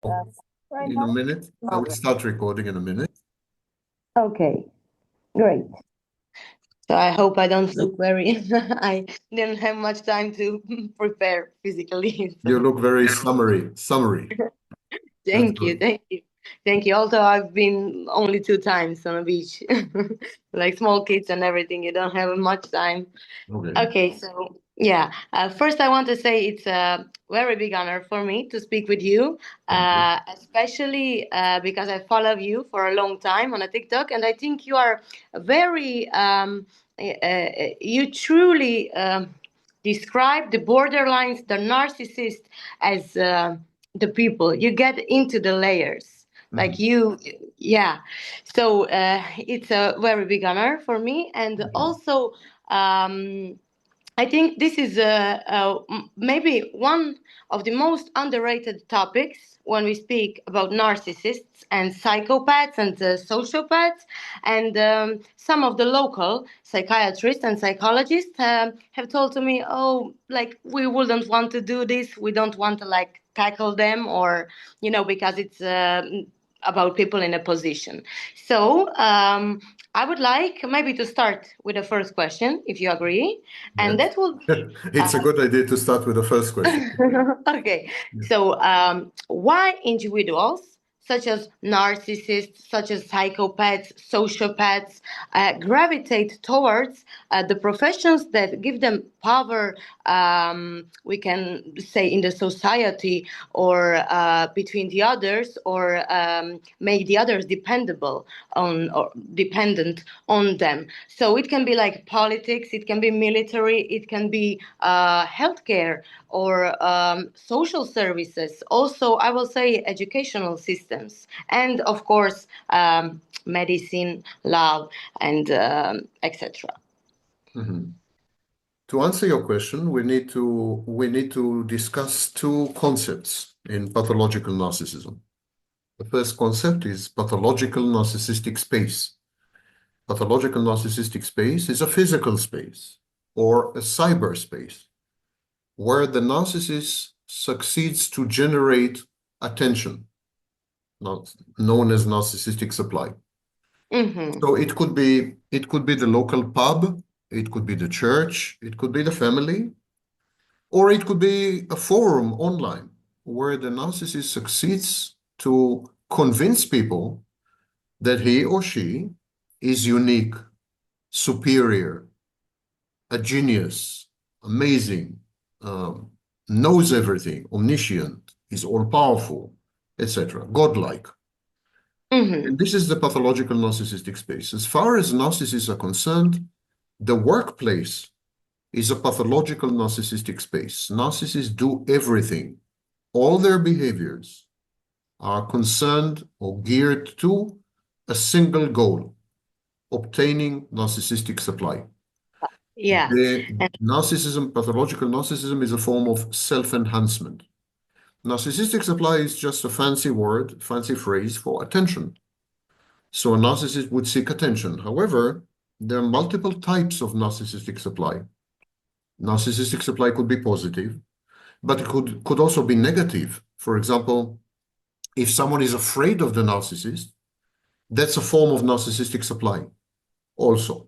Right in a now? minute. I will start recording in a minute. Okay, great. So I hope I don't look very, I didn't have much time to prepare physically. You So look very summery. That's thank you, good. thank you. Thank you. Although I've been only 2 times on a beach, like small kids and everything, you don't have much time. Okay. Okay, so yeah, first I want to say it's a very big honor for me to speak with you, Thank you. especially because I follow you for a long time on a TikTok, and I think you are very, you truly describe the borderlines, the narcissist as the people. You get into the layers, like Mhm. you, yeah. So it's a very big honor for me, and Thank you. also. I think this is maybe one of the most underrated topics when we speak about narcissists and psychopaths and sociopaths. And some of the local psychiatrists and psychologists have told to me, oh, like, we wouldn't want to do this. We don't want to, like, tackle them, or, because it's about people in a position. So I would like maybe to start with the first question, if you agree. And Yes. that will be It's a good idea to start with the first question. okay. Yeah. So, why individuals such as narcissists, such as psychopaths, sociopaths, gravitate towards the professions that give them power, we can say, in the society, or between the others, or make the others dependable on, or dependent on them. So it can be like politics, it can be military, it can be healthcare, or social services. Also, I will say educational systems, and of course, medicine, love, and etc. Mhm. To answer your question, we need to discuss two concepts in pathological narcissism. The first concept is pathological narcissistic space. Pathological narcissistic space is a physical space or a cyberspace where the narcissist succeeds to generate attention, known as narcissistic supply. Mm-hmm. So it could be the local pub, it could be the church, it could be the family, or it could be a forum online where the narcissist succeeds to convince people that he or she is unique, superior, a genius, amazing, um, knows everything, omniscient, is all powerful, etc., godlike. Mm-hmm. And this is the pathological narcissistic space. As far as narcissists are concerned, the workplace is a pathological narcissistic space. Narcissists do everything. All their behaviors are concerned or geared to a single goal, obtaining narcissistic supply. Yeah. The And narcissism, pathological narcissism, is a form of self-enhancement. Narcissistic supply is just a fancy word, fancy phrase for attention. So a narcissist would seek attention. However, there are multiple types of narcissistic supply. Narcissistic supply could be positive, but it could also be negative. For example, if someone is afraid of the narcissist, that's a form of narcissistic supply also.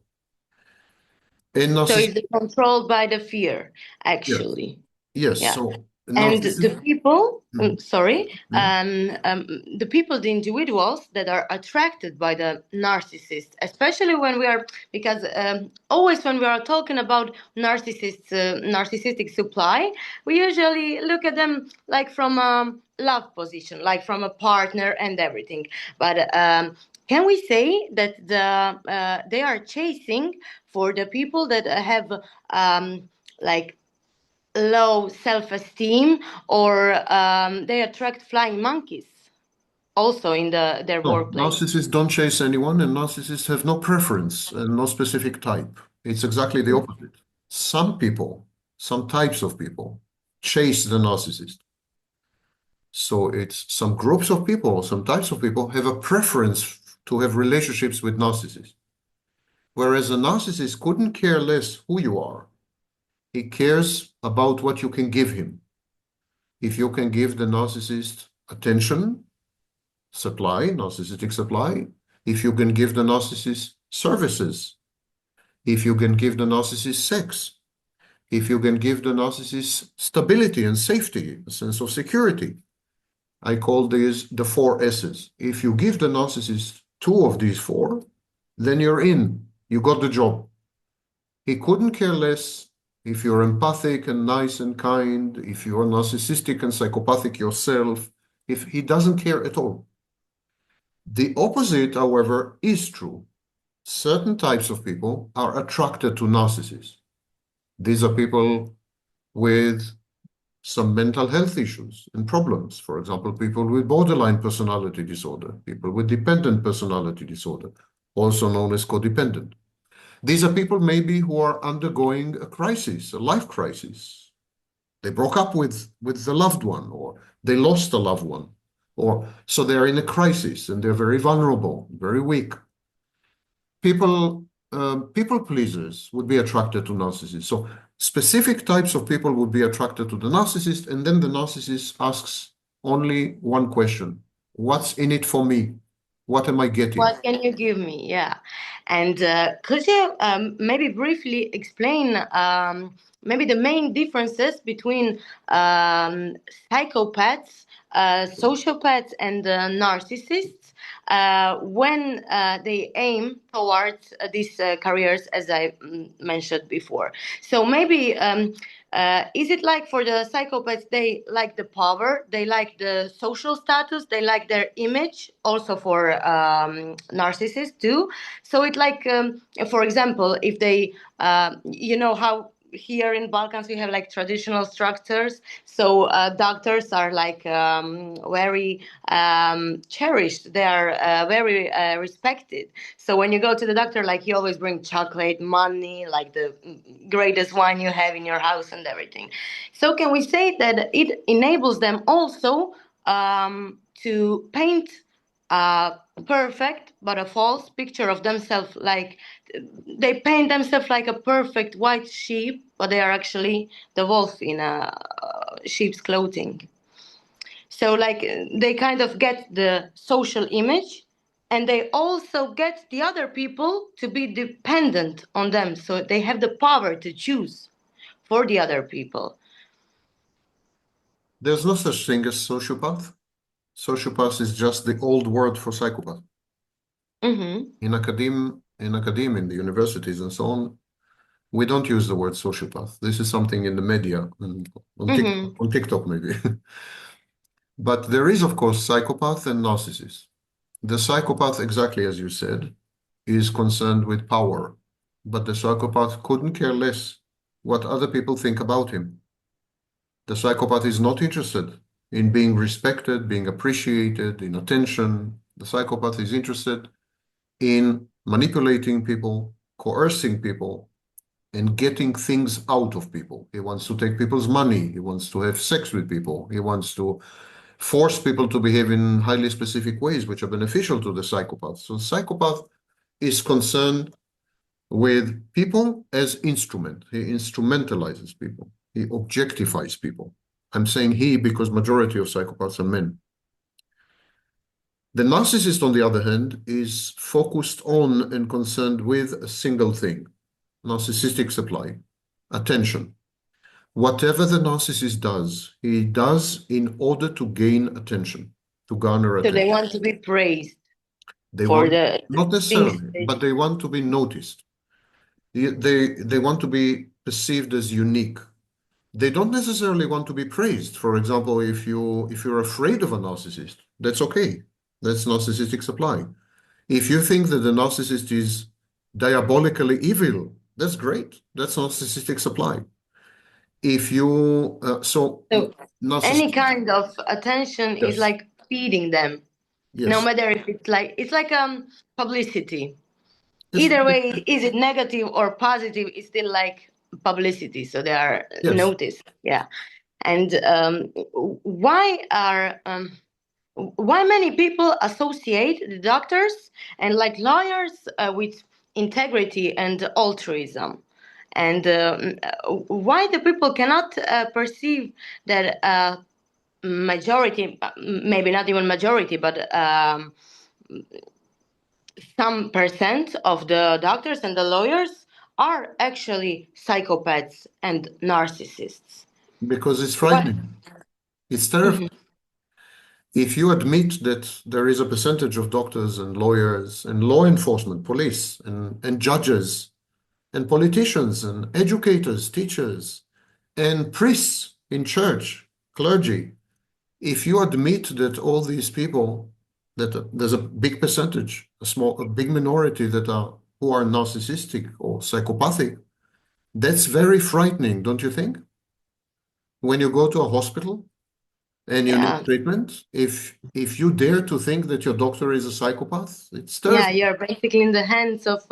And so narciss it's controlled by the fear, yes, actually. yes. Yeah. So And the narcissist, people, Mhm. sorry, Yeah. the people, the individuals that are attracted by the narcissist, especially when we are, because always when we are talking about narcissists, narcissistic supply, we usually look at them like from a love position, like from a partner and everything. But can we say that they are chasing for the people that have like low self-esteem, or they attract flying monkeys also in their No, workplace? narcissists don't chase anyone, and narcissists have no preference and no specific type. It's exactly the opposite. Some people, some types of people, chase the narcissist. So it's some groups of people, some types of people have a preference to have relationships with narcissists. Whereas a narcissist couldn't care less who you are. He cares about what you can give him. If you can give the narcissist attention, supply, narcissistic supply, if you can give the narcissist services, if you can give the narcissist sex, if you can give the narcissist stability and safety, a sense of security. I call these the 4 S's. If you give the narcissist 2 of these 4, then you're in. You got the job. He couldn't care less if you're empathic and nice and kind, if you're narcissistic and psychopathic yourself, if he doesn't care at all. The opposite, however, is true. Certain types of people are attracted to narcissists. These are people with some mental health issues and problems. For example, people with borderline personality disorder, people with dependent personality disorder, also known as codependent. These are people maybe who are undergoing a crisis, a life crisis. They broke up with the loved one, or they lost a loved one, or so they're in a crisis and they're very vulnerable, very weak. People pleasers would be attracted to narcissists. So specific types of people would be attracted to the narcissist, and then the narcissist asks only one question: what's in it for me? What am I getting? What can you give me? Yeah. And could you maybe briefly explain maybe the main differences between psychopaths, sociopaths, and narcissists when they aim towards these careers, as I mentioned before? So maybe is it like for the psychopaths, they like the power, they like the social status, they like their image, also for narcissists too. So it like, for example, if they, you know how here in Balkans we have like traditional structures. So doctors are like very cherished. They are very respected. So when you go to the doctor, like he always brings chocolate, money, like the greatest wine you have in your house and everything. So can we say that it enables them also to paint a perfect but a false picture of themselves? Like they paint themselves like a perfect white sheep, but they are actually the wolf in a sheep's clothing. So like they kind of get the social image, and they also get the other people to be dependent on them. So they have the power to choose for the other people. There's no such thing as sociopath. Sociopath is just the old word for psychopath. Mm-hmm. In academia, in the universities and so on, we don't use the word sociopath. This is something in the media and on TikTok maybe. But there is, of course, psychopath and narcissist. The psychopath, exactly as you said, is concerned with power, but the psychopath couldn't care less what other people think about him. The psychopath is not interested in being respected, being appreciated, in attention. The psychopath is interested in manipulating people, coercing people, and getting things out of people. He wants to take people's money. He wants to have sex with people. He wants to force people to behave in highly specific ways, which are beneficial to the psychopath. So the psychopath is concerned with people as instrument. He instrumentalizes people. He objectifies people. I'm saying he because majority of psychopaths are men. The narcissist, on the other hand, is focused on and concerned with a single thing: narcissistic supply, attention. Whatever the narcissist does, he does in order to gain attention, to garner So attention. they want to be praised They for want, the not things necessarily, but they want to be noticed. They want to be perceived as unique. They don't necessarily want to be praised. For example, if you're afraid of a narcissist, that's okay. That's narcissistic supply. If you think that the narcissist is diabolically evil, that's great. That's narcissistic supply. If you So any kind of attention is Yes. like feeding them, no Yes. matter if it's like publicity. Yes. Either way, is it negative or positive? It's still like publicity, so they are Yes. noticed. Yeah, and why many people associate the doctors and like lawyers with integrity and altruism? And why the people cannot perceive that majority, maybe not even majority, but some percent of the doctors and the lawyers are actually psychopaths and narcissists. Because it's What? frightening. It's terrifying. If you admit that there is a percentage of doctors and lawyers and law enforcement, police and judges and politicians and educators, teachers and priests in church, clergy, if you admit that all these people, that there's a big percentage, a big minority who are narcissistic or psychopathic, that's very frightening, don't you think? When you go to a hospital and you Yeah. need treatment, if you dare to think that your doctor is a psychopath, it's Yeah, terrifying. you're basically in the hands of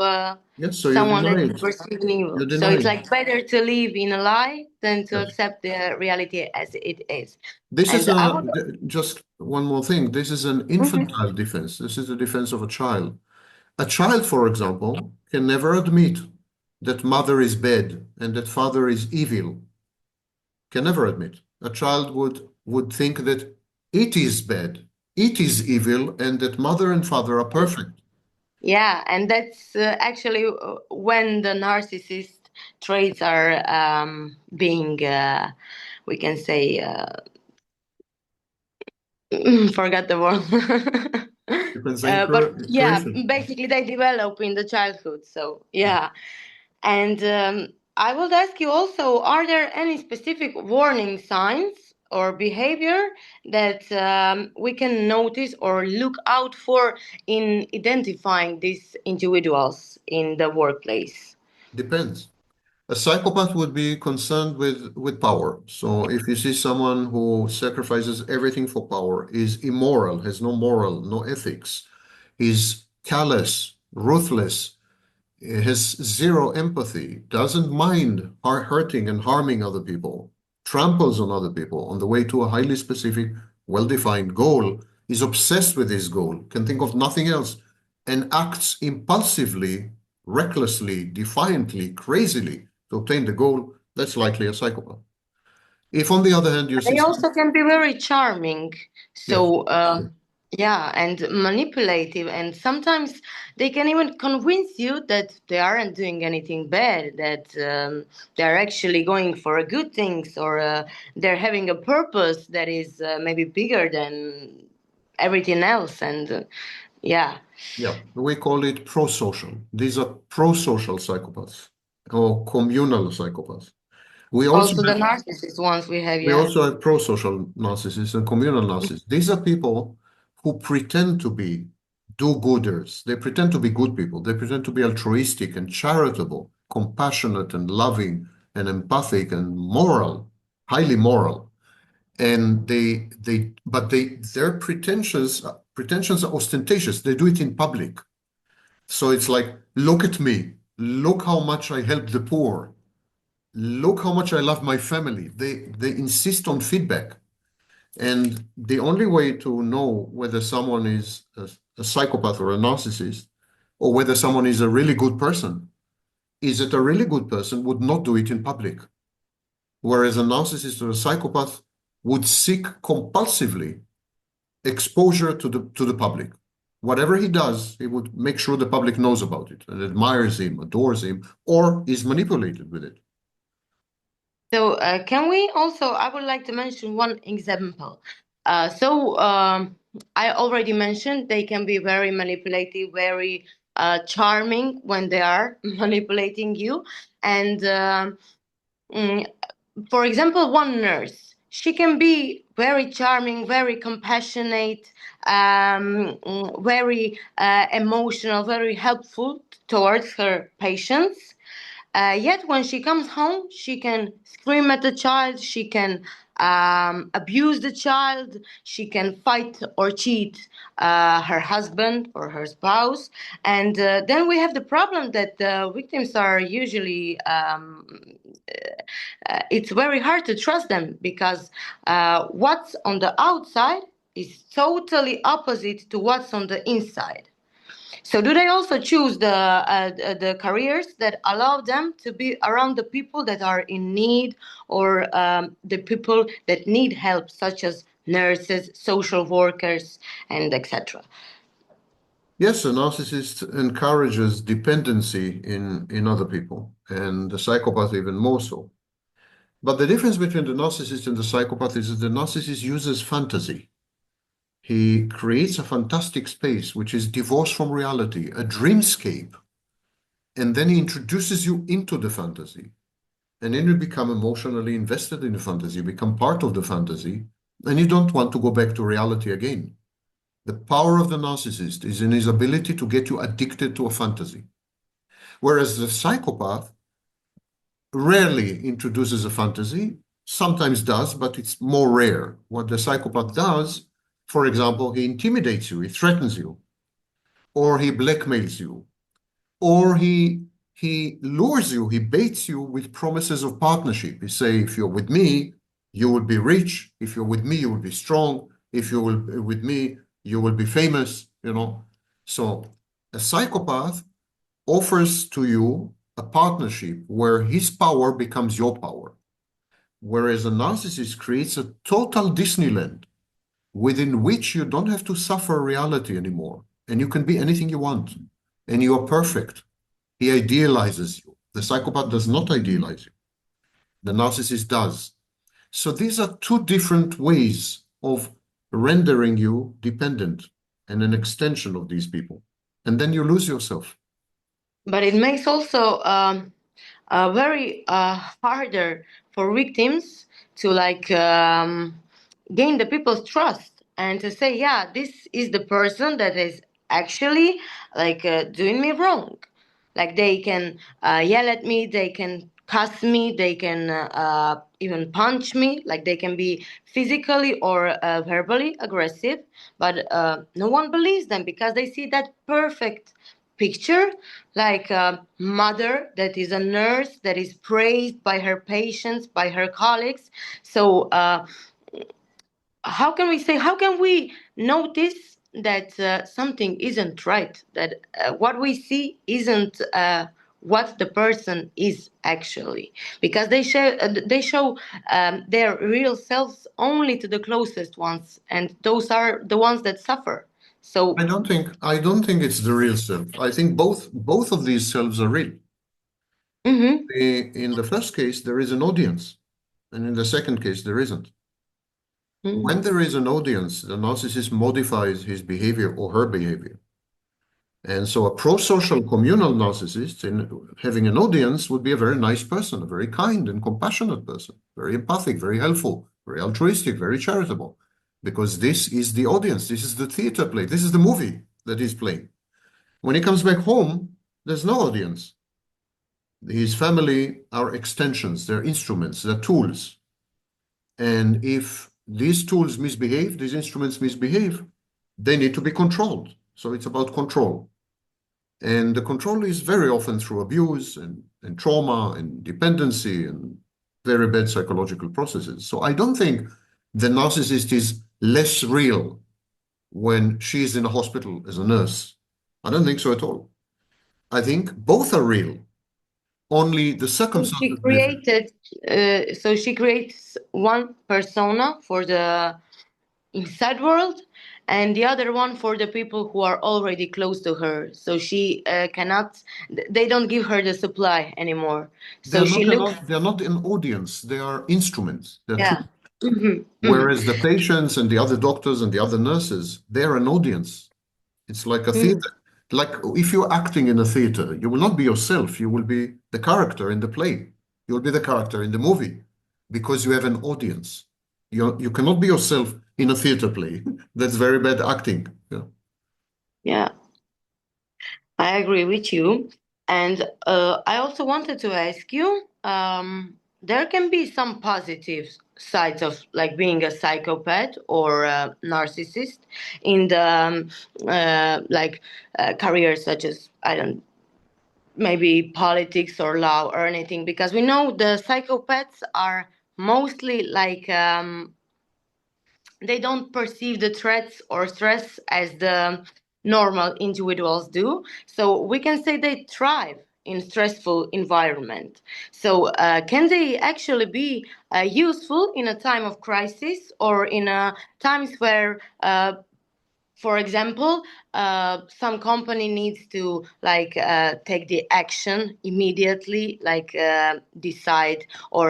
Yes, so you someone deny that is it. perceiving evil. You So deny it's it. like better to live in a lie than to Yes. accept the reality as it is. This is And I would. just one more thing. This is an infantile defense. This is the defense of a child. A child, for example, can never admit that mother is bad and that father is evil. Can never admit. A child would think that it is bad, it is evil, and that mother and father are perfect. Yeah, and that's actually when the narcissist traits are being, we can say, forgot the word. You can say But yeah, creation. basically they develop in the childhood. So yeah, and I would ask you also: are there any specific warning signs or behavior that we can notice or look out for in identifying these individuals in the workplace? Depends. A psychopath would be concerned with power. So if you see someone who sacrifices everything for power, is immoral, has no moral, no ethics, is callous, ruthless, has zero empathy, doesn't mind hurting and harming other people, tramples on other people on the way to a highly specific, well-defined goal, is obsessed with his goal, can think of nothing else, and acts impulsively, recklessly, defiantly, crazily to obtain the goal, that's likely a psychopath. If, on the other hand, you see They also can be very charming. yes, So, yeah, and manipulative. And sometimes they can even convince you that they aren't doing anything bad, that they're actually going for good things, or they're having a purpose that is maybe bigger than everything else. And yeah. yeah, we call it pro-social. These are pro-social psychopaths or communal psychopaths. We also Also, the have narcissist ones we have, We yeah. also have pro-social narcissists and communal narcissists. These are people who pretend to be do-gooders. They pretend to be good people. They pretend to be altruistic and charitable, compassionate and loving and empathic and moral, highly moral. And their pretensions are ostentatious. They do it in public. So it's like, look at me. Look how much I help the poor. Look how much I love my family. They insist on feedback. And the only way to know whether someone is a psychopath or a narcissist, or whether someone is a really good person, is that a really good person would not do it in public. Whereas a narcissist or a psychopath would seek compulsively exposure to the public. Whatever he does, he would make sure the public knows about it and admires him, adores him, or is manipulated with it. So, can we also? I would like to mention one example. I already mentioned they can be very manipulative, very charming when they are manipulating you. And mm, for example, one nurse, she can be very charming, very compassionate, very emotional, very helpful towards her patients. Yet when she comes home, she can scream at the child, she can abuse the child, she can fight or cheat her husband or her spouse. And then we have the problem that the victims are usually, it's very hard to trust them because what's on the outside is totally opposite to what's on the inside. So do they also choose the careers that allow them to be around the people that are in need or the people that need help, such as nurses, social workers, and etc. Yes, a narcissist encourages dependency in other people, and the psychopath even more so. But the difference between the narcissist and the psychopath is that the narcissist uses fantasy. He creates a fantastic space which is divorced from reality, a dreamscape, and then he introduces you into the fantasy. And then you become emotionally invested in the fantasy, you become part of the fantasy, and you don't want to go back to reality again. The power of the narcissist is in his ability to get you addicted to a fantasy. Whereas the psychopath rarely introduces a fantasy, sometimes does, but it's more rare. What the psychopath does, for example, he intimidates you, he threatens you, or he blackmails you, or he lures you, he baits you with promises of partnership. He say, if you're with me, you will be rich. If you're with me, you will be strong. If you will be with me, you will be famous, you know. So a psychopath offers to you a partnership where his power becomes your power. Whereas a narcissist creates a total Disneyland within which you don't have to suffer reality anymore. And you can be anything you want. And you are perfect. He idealizes you. The psychopath does not idealize you. The narcissist does. So these are two different ways of rendering you dependent and an extension of these people. And then you lose yourself. But it makes also very harder for victims to gain the people's trust and to say, yeah, this is the person that is actually doing me wrong. Like they can yell at me, they can cuss me, they can even punch me, like they can be physically or verbally aggressive, but no one believes them because they see that perfect picture, like a mother that is a nurse that is praised by her patients, by her colleagues. So how can we notice that something isn't right, that what we see isn't what the person is actually, because they show their real selves only to the closest ones, and those are the ones that suffer. So I don't think it's the real self. I think both of these selves are real. mhm. In the first case, there is an audience, and in the second case, there isn't. When there is an audience, the narcissist modifies his behavior or her behavior. And so a pro-social communal narcissist in having an audience would be a very nice person, a very kind and compassionate person, very empathic, very helpful, very altruistic, very charitable, because this is the audience, this is the theater play, this is the movie that he's playing. When he comes back home, there's no audience. His family are extensions, they're instruments, they're tools. And if these tools misbehave, these instruments misbehave, they need to be controlled. So it's about control. And the control is very often through abuse and trauma and dependency and very bad psychological processes. So I don't think the narcissist is less real when she's in a hospital as a nurse. I don't think so at all. I think both are real. Only the circumstances are different. So she creates one persona for the inside world and the other one for the people who are already close to her, so she cannot, they don't give her the supply anymore, so she looks. They're not an audience, they are instruments, they're Yeah. tools. Mhm. Whereas the patients and the other doctors and the other nurses, they're an audience. It's like a theater. Like if you're acting in a theater, you will not be yourself. You will be the character in the play. You will be the character in the movie because you have an audience. You cannot be yourself in a theater play. That's very bad acting. Yeah. Yeah, I agree with you. And I also wanted to ask you, there can be some positive sides of like being a psychopath or a narcissist in the careers such as, I don't, maybe politics or law or anything, because we know the psychopaths are mostly they don't perceive the threats or stress as the normal individuals do. So we can say they thrive in stressful environment. So can they actually be useful in a time of crisis or in times where for example, some company needs to take the action immediately, decide or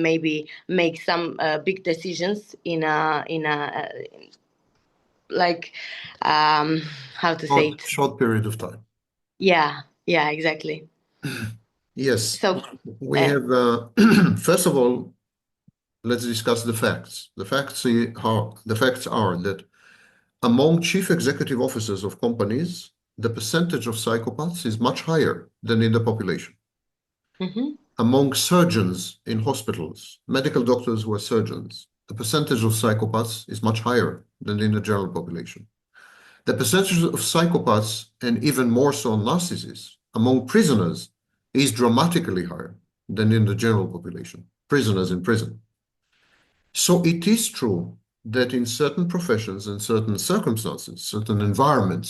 maybe make some big decisions in a how to say it? Short period of time. Yeah, exactly. Yes. So We have, first of all, let's discuss the facts. The facts are that among chief executive officers of companies, the percentage of psychopaths is much higher than in the population. mhm. Among surgeons in hospitals, medical doctors who are surgeons, the percentage of psychopaths is much higher than in the general population. The percentage of psychopaths, and even more so narcissists, among prisoners is dramatically higher than in the general population, prisoners in prison. So it is true that in certain professions and certain circumstances, certain environments,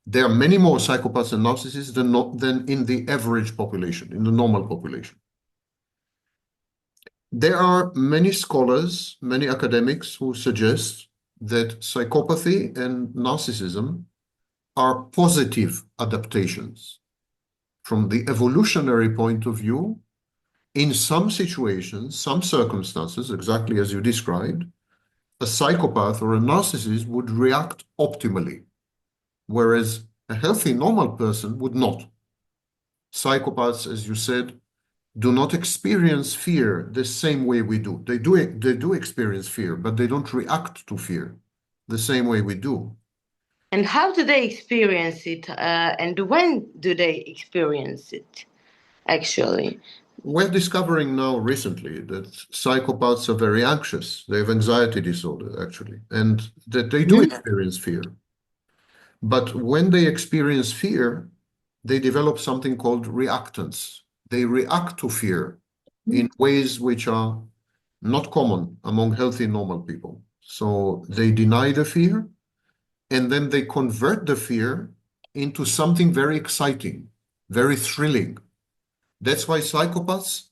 there are many more psychopaths and narcissists than in the average population, in the normal population. There are many scholars, many academics who suggest that psychopathy and narcissism are positive adaptations. From the evolutionary point of view, in some situations, some circumstances, exactly as you described, a psychopath or a narcissist would react optimally, whereas a healthy, normal person would not. Psychopaths, as you said, do not experience fear the same way we do. They do experience fear, but they don't react to fear the same way we do. And how do they experience it? And when do they experience it, actually? We're discovering now recently that psychopaths are very anxious. They have anxiety disorder, actually, and that they do experience fear. But when they experience fear, they develop something called reactance. They react to fear in ways which are not common among healthy, normal people. So they deny the fear, and then they convert the fear into something very exciting, very thrilling. That's why psychopaths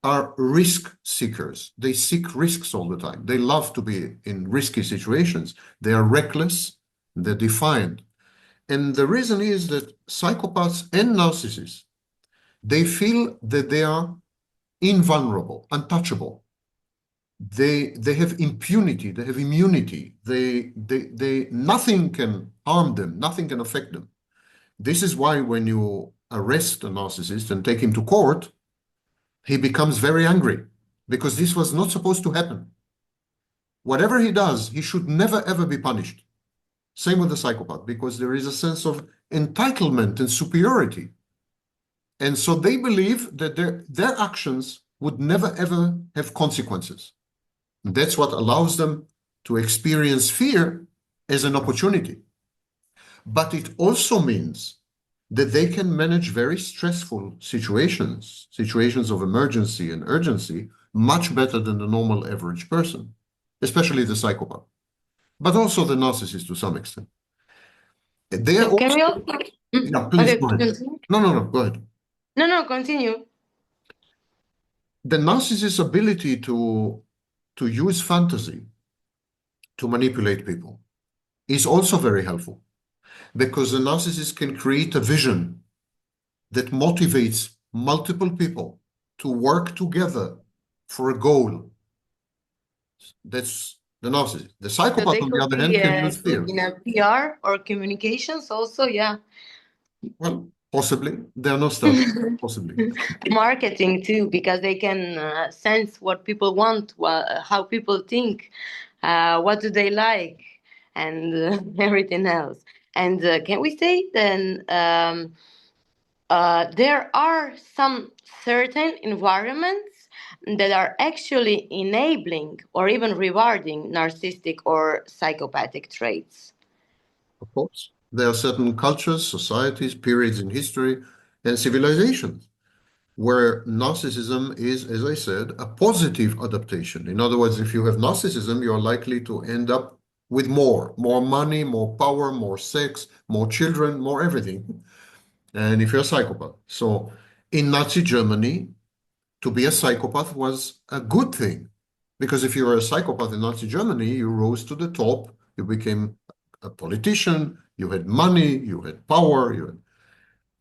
are risk seekers. They seek risks all the time. They love to be in risky situations. They are reckless, they're defiant. And the reason is that psychopaths and narcissists, they feel that they are invulnerable, untouchable. They have impunity, they have immunity. Nothing can harm them, nothing can affect them. This is why when you arrest a narcissist and take him to court, he becomes very angry because this was not supposed to happen. Whatever he does, he should never ever be punished. Same with the psychopath, because there is a sense of entitlement and superiority. And so they believe that their actions would never ever have consequences. And that's what allows them to experience fear as an opportunity. But it also means that they can manage very stressful situations of emergency and urgency, much better than the normal average person, especially the psychopath, but also the narcissist to some extent. They are Can we also, also? yeah, please Okay, go ahead. continue. No, go ahead. No, continue. The narcissist's ability to use fantasy to manipulate people is also very helpful, because the narcissist can create a vision that motivates multiple people to work together for a goal. That's the narcissist. The So psychopath, they on the could other be hand, can use fear. good in a PR or communications also, yeah. Well, possibly. There are no studies. Possibly. Marketing too, because they can sense what people want, how people think, what do they like, and everything else. And can we say then there are some certain environments that are actually enabling or even rewarding narcissistic or psychopathic traits? Of course. There are certain cultures, societies, periods in history, and civilizations where narcissism is, as I said, a positive adaptation. In other words, if you have narcissism, you are likely to end up with more money, more power, more sex, more children, more everything. and if you're a psychopath. So in Nazi Germany, to be a psychopath was a good thing, because if you were a psychopath in Nazi Germany, you rose to the top, you became a politician, you had money, you had power,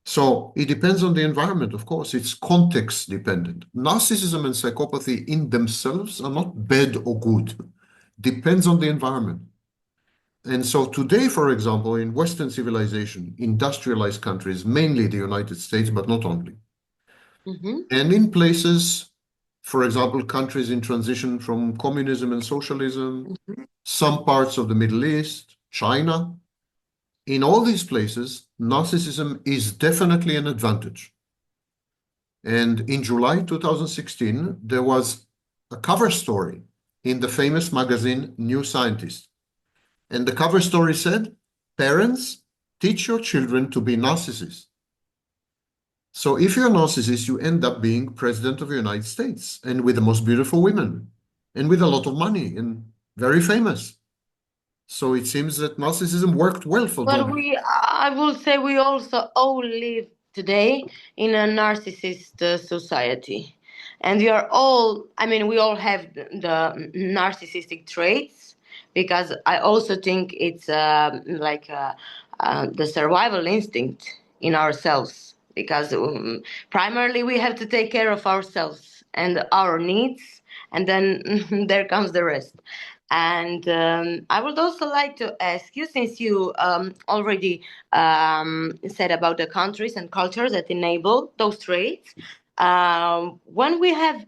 So it depends on the environment, of course. It's context dependent. Narcissism and psychopathy in themselves are not bad or good. Depends on the environment. And so today, for example, in Western civilization, industrialized countries, mainly the United States, but not only, and in places, for example, countries in transition from communism and socialism, some parts of the Middle East, China, in all these places, narcissism is definitely an advantage. And in July 2016, there was a cover story in the famous magazine New Scientist. And the cover story said, "Parents, teach your children to be narcissists." So if you're a narcissist, you end up being president of the United States, and with the most beautiful women, and with a lot of money, and very famous. So it seems that narcissism worked well for But Donald. I will say we also all live today in a narcissist society. And we are all, I mean, we all have the narcissistic traits, because I also think it's the survival instinct in ourselves, because primarily we have to take care of ourselves and our needs, and then there comes the rest. And I would also like to ask you, since you already said about the countries and cultures that enable those traits, when we have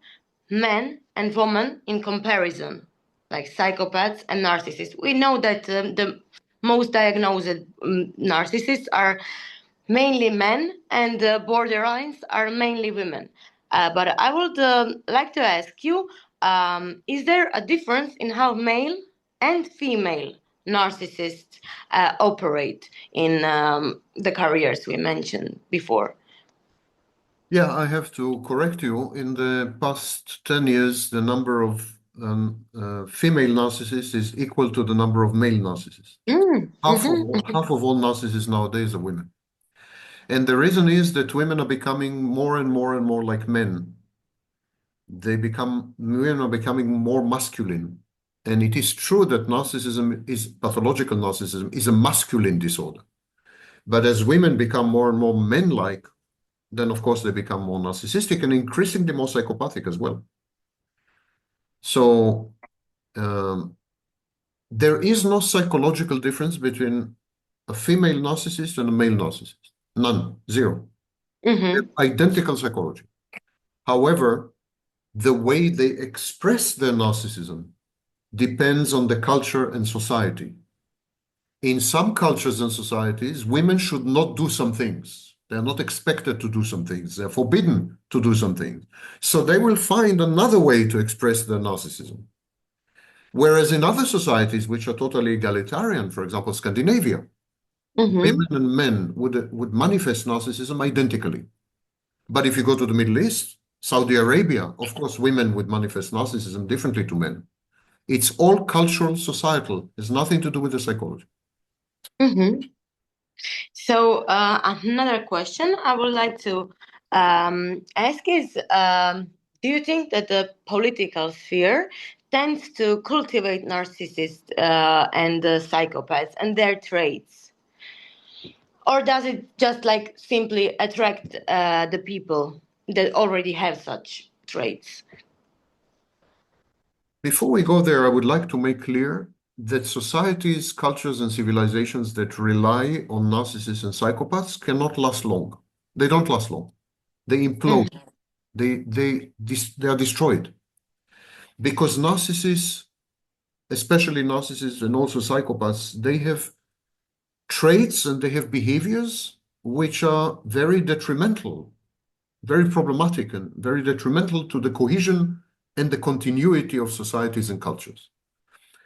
men and women in comparison, like psychopaths and narcissists, we know that the most diagnosed narcissists are mainly men, and the borderlines are mainly women. But I would like to ask you, is there a difference in how male and female narcissists operate in the careers we mentioned before? Yeah, I have to correct you. In the past 10 years, the number of female narcissists is equal to the number of male narcissists. Half of all narcissists nowadays are women. And the reason is that women are becoming more and more and more like men. Women are becoming more masculine. And it is true that pathological narcissism is a masculine disorder. But as women become more and more men-like, then of course they become more narcissistic and increasingly more psychopathic as well. So there is no psychological difference between a female narcissist and a male narcissist. None, zero. Identical psychology. However, the way they express their narcissism depends on the culture and society. In some cultures and societies, women should not do some things. They're not expected to do some things. They're forbidden to do some things. So they will find another way to express their narcissism. Whereas in other societies, which are totally egalitarian, for example, Scandinavia, women and men would manifest narcissism identically. But if you go to the Middle East, Saudi Arabia, of course, women would manifest narcissism differently to men. It's all cultural, societal. It has nothing to do with the psychology. So another question I would like to ask is, do you think that the political sphere tends to cultivate narcissists and psychopaths and their traits? Or does it just like simply attract the people that already have such traits? Before we go there, I would like to make clear that societies, cultures, and civilizations that rely on narcissists and psychopaths cannot last long. They don't last long. They implode. They are destroyed. Because narcissists, especially narcissists and also psychopaths, they have traits and they have behaviors which are very detrimental, very problematic, and very detrimental to the cohesion and the continuity of societies and cultures.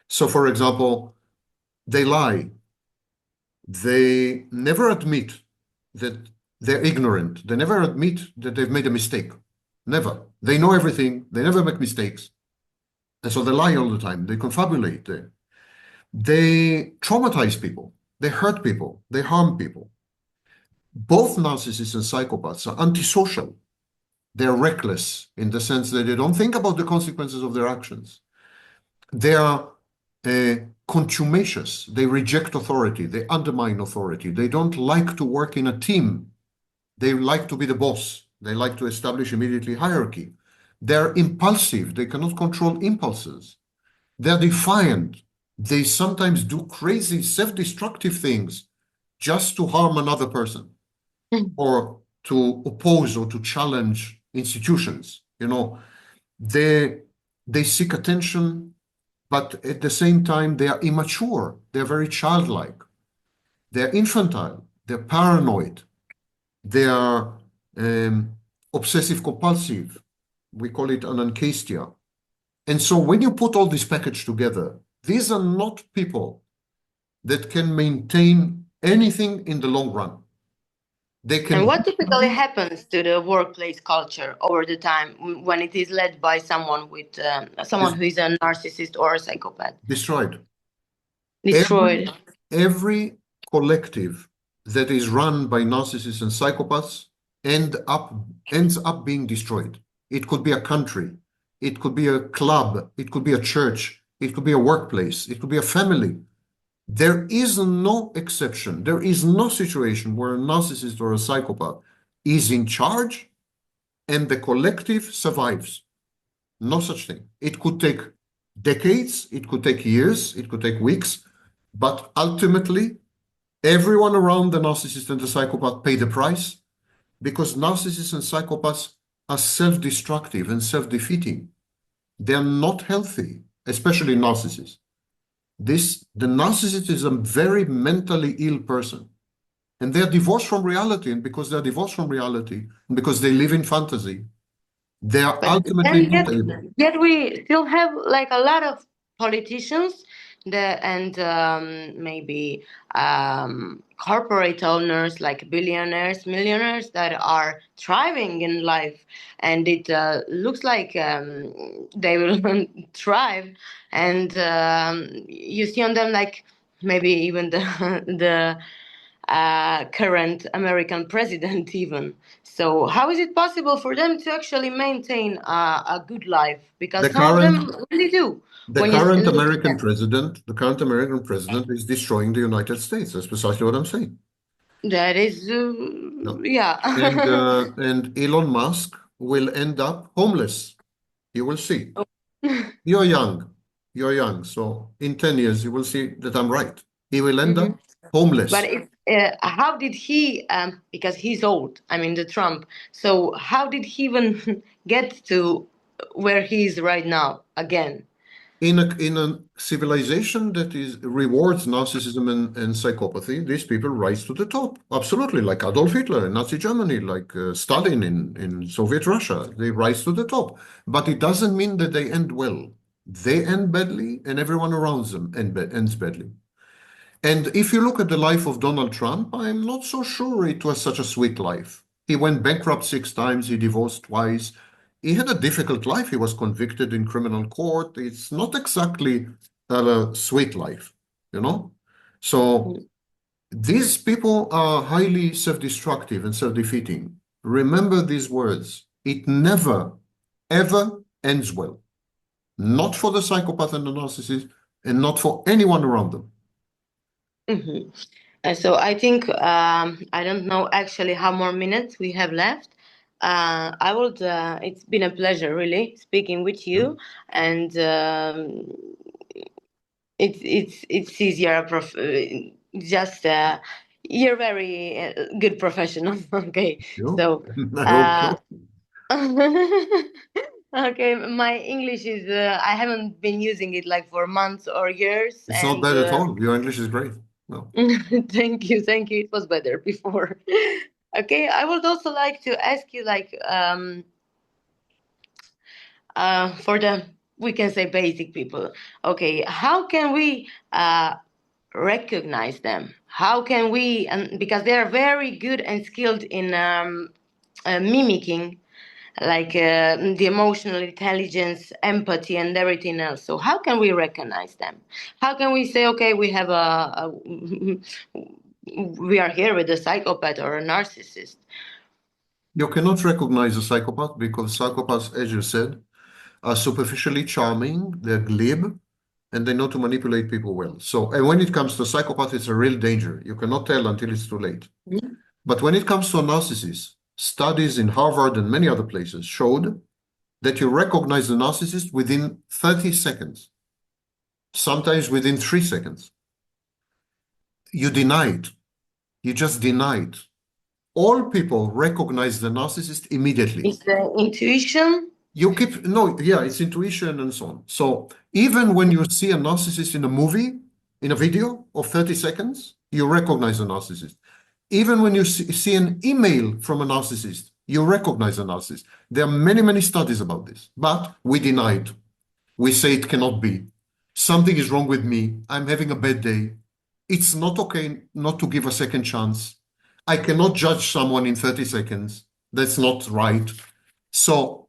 So, for example, they lie. They never admit that they're ignorant. They never admit that they've made a mistake. Never. They know everything. They never make mistakes. And so they lie all the time. They confabulate. They traumatize people. They hurt people. They harm people. Both narcissists and psychopaths are antisocial. They're reckless in the sense that they don't think about the consequences of their actions. They are contumacious. They reject authority. They undermine authority. They don't like to work in a team. They like to be the boss. They like to establish immediately hierarchy. They're impulsive. They cannot control impulses. They're defiant. They sometimes do crazy, self-destructive things just to harm another person or to oppose or to challenge institutions. They seek attention, but at the same time, they are immature. They're very childlike. They're infantile. They're paranoid. They are obsessive compulsive. We call it anankastia. And so when you put all this package together, these are not people that can maintain anything in the long run. They can. And what typically happens to the workplace culture over the time when it is led by someone with someone who is a narcissist or a psychopath? Destroyed. Destroyed. Every collective that is run by narcissists and psychopaths ends up being destroyed. It could be a country, it could be a club, it could be a church, it could be a workplace, it could be a family. There is no exception. There is no situation where a narcissist or a psychopath is in charge and the collective survives. No such thing. It could take decades, it could take years, it could take weeks, but ultimately, everyone around the narcissist and the psychopath pay the price because narcissists and psychopaths are self-destructive and self-defeating. They're not healthy, especially narcissists. The narcissist is a very mentally ill person. And they're divorced from reality. And because they're divorced from reality, and because they live in fantasy, they are ultimately not able. Yet we still have like a lot of politicians and maybe corporate owners like billionaires, millionaires that are thriving in life, and it looks like they will thrive, and you see on them like maybe even the current American president even. So how is it possible for them to actually maintain a good life? Because some of them really do. The current American president is destroying the United States. That's precisely what I'm saying. That is, yeah. And Elon Musk will end up homeless. You will see. You're young. So in 10 years, you will see that I'm right. He will end up homeless. But how did he, because he's old, I mean, the Trump, so how did he even get to where he is right now again? In a civilization that rewards narcissism and psychopathy, these people rise to the top. Absolutely, like Adolf Hitler in Nazi Germany, like Stalin in Soviet Russia. They rise to the top. But it doesn't mean that they end well. They end badly, and everyone around them ends badly. And if you look at the life of Donald Trump, I'm not so sure it was such a sweet life. He went bankrupt 6 times, he divorced twice. He had a difficult life. He was convicted in criminal court. It's not exactly a sweet life, So these people are highly self-destructive and self-defeating. Remember these words. It never, ever ends well. Not for the psychopath and the narcissist, and not for anyone around them. So I think I don't know actually how more minutes we have left. I would. It's been a pleasure, really, speaking with you, and it's easier. Just you're very good professional. Okay, so. Okay, my English is. I haven't been using it like for months or years. It's not bad at all. Your English is great. No. Thank you. It was better before. Okay, I would also like to ask you, like, for we can say basic people. Okay, how can we recognize them? How can we? Because they are very good and skilled in mimicking, like the emotional intelligence, empathy, and everything else. So how can we recognize them? How can we say, okay, we have we are here with a psychopath or a narcissist. You cannot recognize a psychopath because psychopaths, as you said, are superficially charming, they're glib, and they know to manipulate people well. So, and when it comes to psychopath, it's a real danger. You cannot tell until it's too late. Mhm. But when it comes to a narcissist, studies in Harvard and many other places showed that you recognize the narcissist within 30 seconds, sometimes within 3 seconds. You deny it. You just deny it. All people recognize the narcissist immediately. It's the intuition. It's intuition and so on. So even when you see a narcissist in a movie, in a video of 30 seconds, you recognize a narcissist. Even when you see an email from a narcissist, you recognize a narcissist. There are many, many studies about this, but we deny it. We say it cannot be. Something is wrong with me. I'm having a bad day. It's not okay not to give a second chance. I cannot judge someone in 30 seconds. That's not right. So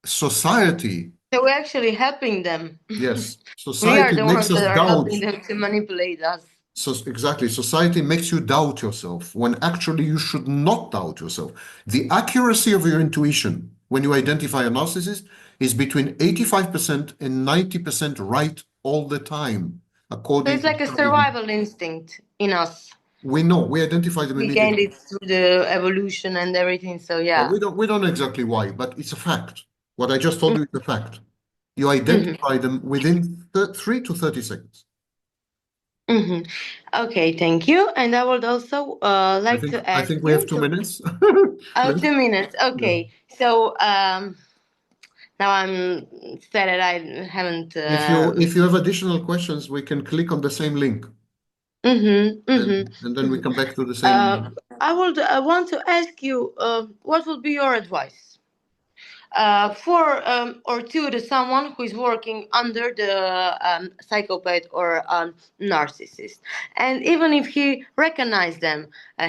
society, So we're actually helping them. yes, We are society the makes ones us that are doubt. helping them to manipulate us. So exactly, society makes you doubt yourself when actually you should not doubt yourself. The accuracy of your intuition when you identify a narcissist is between 85% and 90% right all the time, So according it's to like a studies. survival instinct in us. We know, we identify them We gained immediately. it through the evolution and everything. So Well, yeah. we don't know exactly why, but it's a fact. What I just told you is a fact. You identify them within 3 to 30 seconds. Mhm. Okay, thank you. And I would also like to I ask think we you have 2 to, minutes. oh, 2 minutes. Okay. So now I'm sad that I haven't. If you have additional questions, we can click on the same link, and then we come back to the same. I would want to ask you, what would be your advice for or to someone who is working under the psychopath or narcissist, and even if he recognizes them,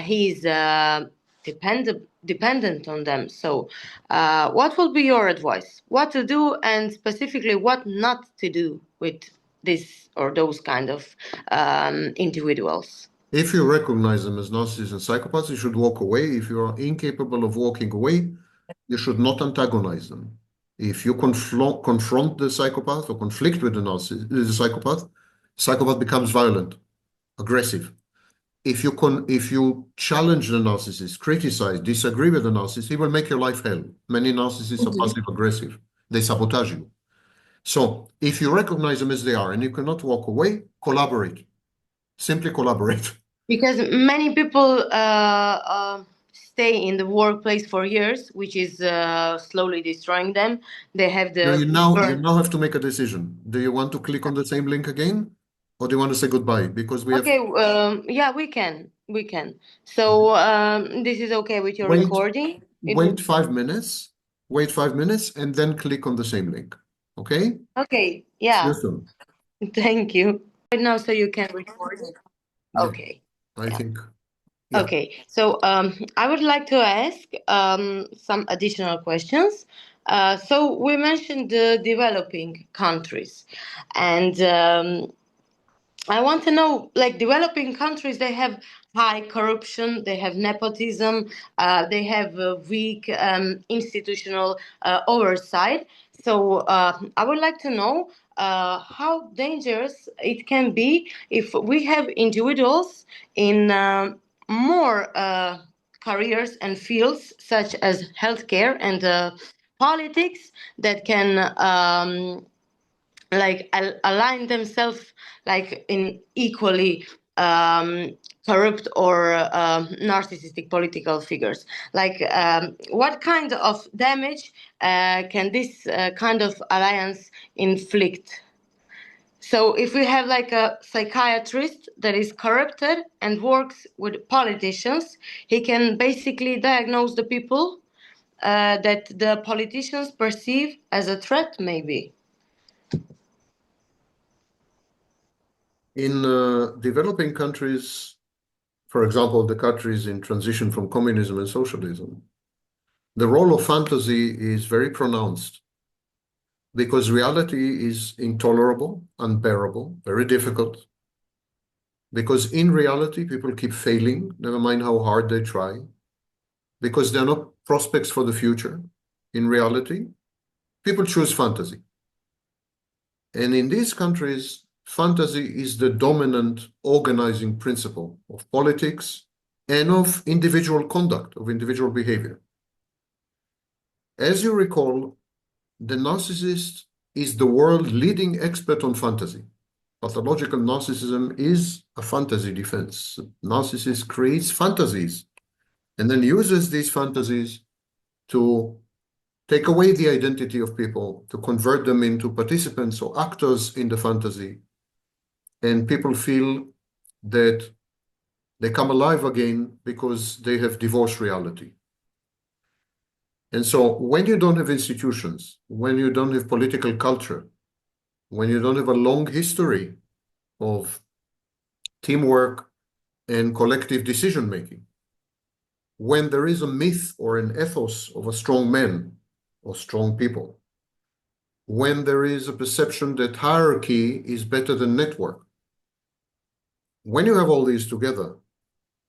he's dependent on them. So, what will be your advice? What to do, and specifically what not to do with this or those kind of individuals? If you recognize them as narcissists and psychopaths, you should walk away. If you are incapable of walking away, you should not antagonize them. If you confront the psychopath or conflict with the psychopath becomes violent, aggressive. If you challenge the narcissist, criticize, disagree with the narcissist, he will make your life hell. Many narcissists are passive aggressive. They sabotage you. So if you recognize them as they are and you cannot walk away, collaborate. Simply collaborate. Because many people stay in the workplace for years, which is slowly destroying them. They have the You now have to make a decision. Do you want to click on the same link again, or do you want to say goodbye? Because we have Okay, yeah, we can. So this is okay with your wait recording? wait 5 minutes. Wait 5 minutes and then click on the same link. Okay? Okay, See yeah. you soon. Thank you. Right now, so you can record it. Yeah, Okay. I Yeah. think. Yeah. Okay, so I would like to ask some additional questions. So we mentioned the developing countries, and I want to know, like developing countries, they have high corruption, they have nepotism, they have weak institutional oversight. So I would like to know how dangerous it can be if we have individuals in more careers and fields such as healthcare and politics that can like align themselves like in equally corrupt or narcissistic political figures. Like what kind of damage can this kind of alliance inflict? So if we have like a psychiatrist that is corrupted and works with politicians, he can basically diagnose the people that the politicians perceive as a threat, maybe. In developing countries, for example, the countries in transition from communism and socialism, the role of fantasy is very pronounced because reality is intolerable, unbearable, very difficult. because in reality, people keep failing, never mind how hard they try, because they're not prospects for the future. In reality, people choose fantasy. And in these countries, fantasy is the dominant organizing principle of politics and of individual conduct, of individual behavior. As you recall, the narcissist is the world leading expert on fantasy. Pathological narcissism is a fantasy defense. Narcissist creates fantasies and then uses these fantasies to take away the identity of people, to convert them into participants or actors in the fantasy. And people feel that they come alive again because they have divorced reality. And so when you don't have institutions, when you don't have political culture, when you don't have a long history of teamwork and collective decision-making, when there is a myth or an ethos of a strong man or strong people, when there is a perception that hierarchy is better than network, when you have all these together,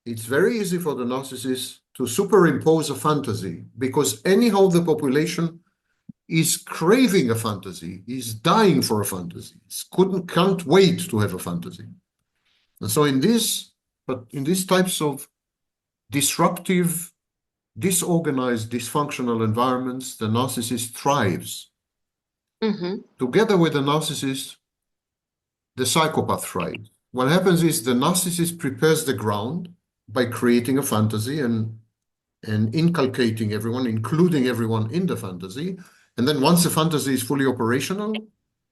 it's very easy for the narcissist to superimpose a fantasy, because anyhow the population is craving a fantasy, is dying for a fantasy, can't wait to have a fantasy. And so in these types of disruptive, disorganized, dysfunctional environments, the narcissist thrives. Together with the narcissist, the psychopath thrives. What happens is the narcissist prepares the ground by creating a fantasy and inculcating everyone, including everyone in the fantasy. And then once the fantasy is fully operational,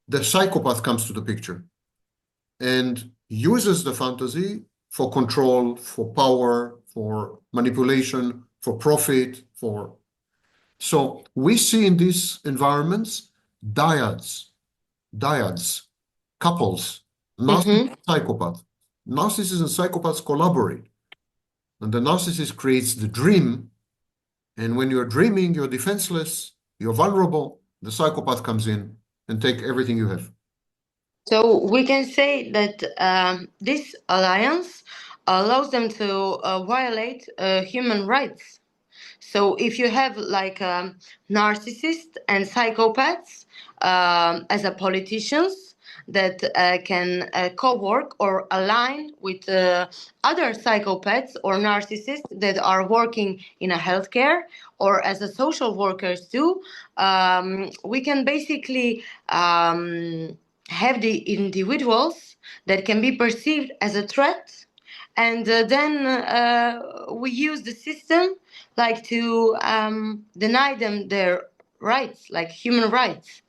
the psychopath comes to the picture and uses the fantasy for control, for power, for manipulation, for profit, So we see in these environments dyads, couples, narcissist, psychopath. Narcissists and psychopaths collaborate. And the narcissist creates the dream. And when you're dreaming, you're defenseless, you're vulnerable. The psychopath comes in and take everything you have. So we can say that this alliance allows them to violate human rights. So if you have like narcissists and psychopaths as a politicians that can co-work or align with other psychopaths or narcissists that are working in a healthcare or as a social workers too, we can basically have the individuals that can be perceived as a threat, and then we use the system like to deny them their rights, like human rights,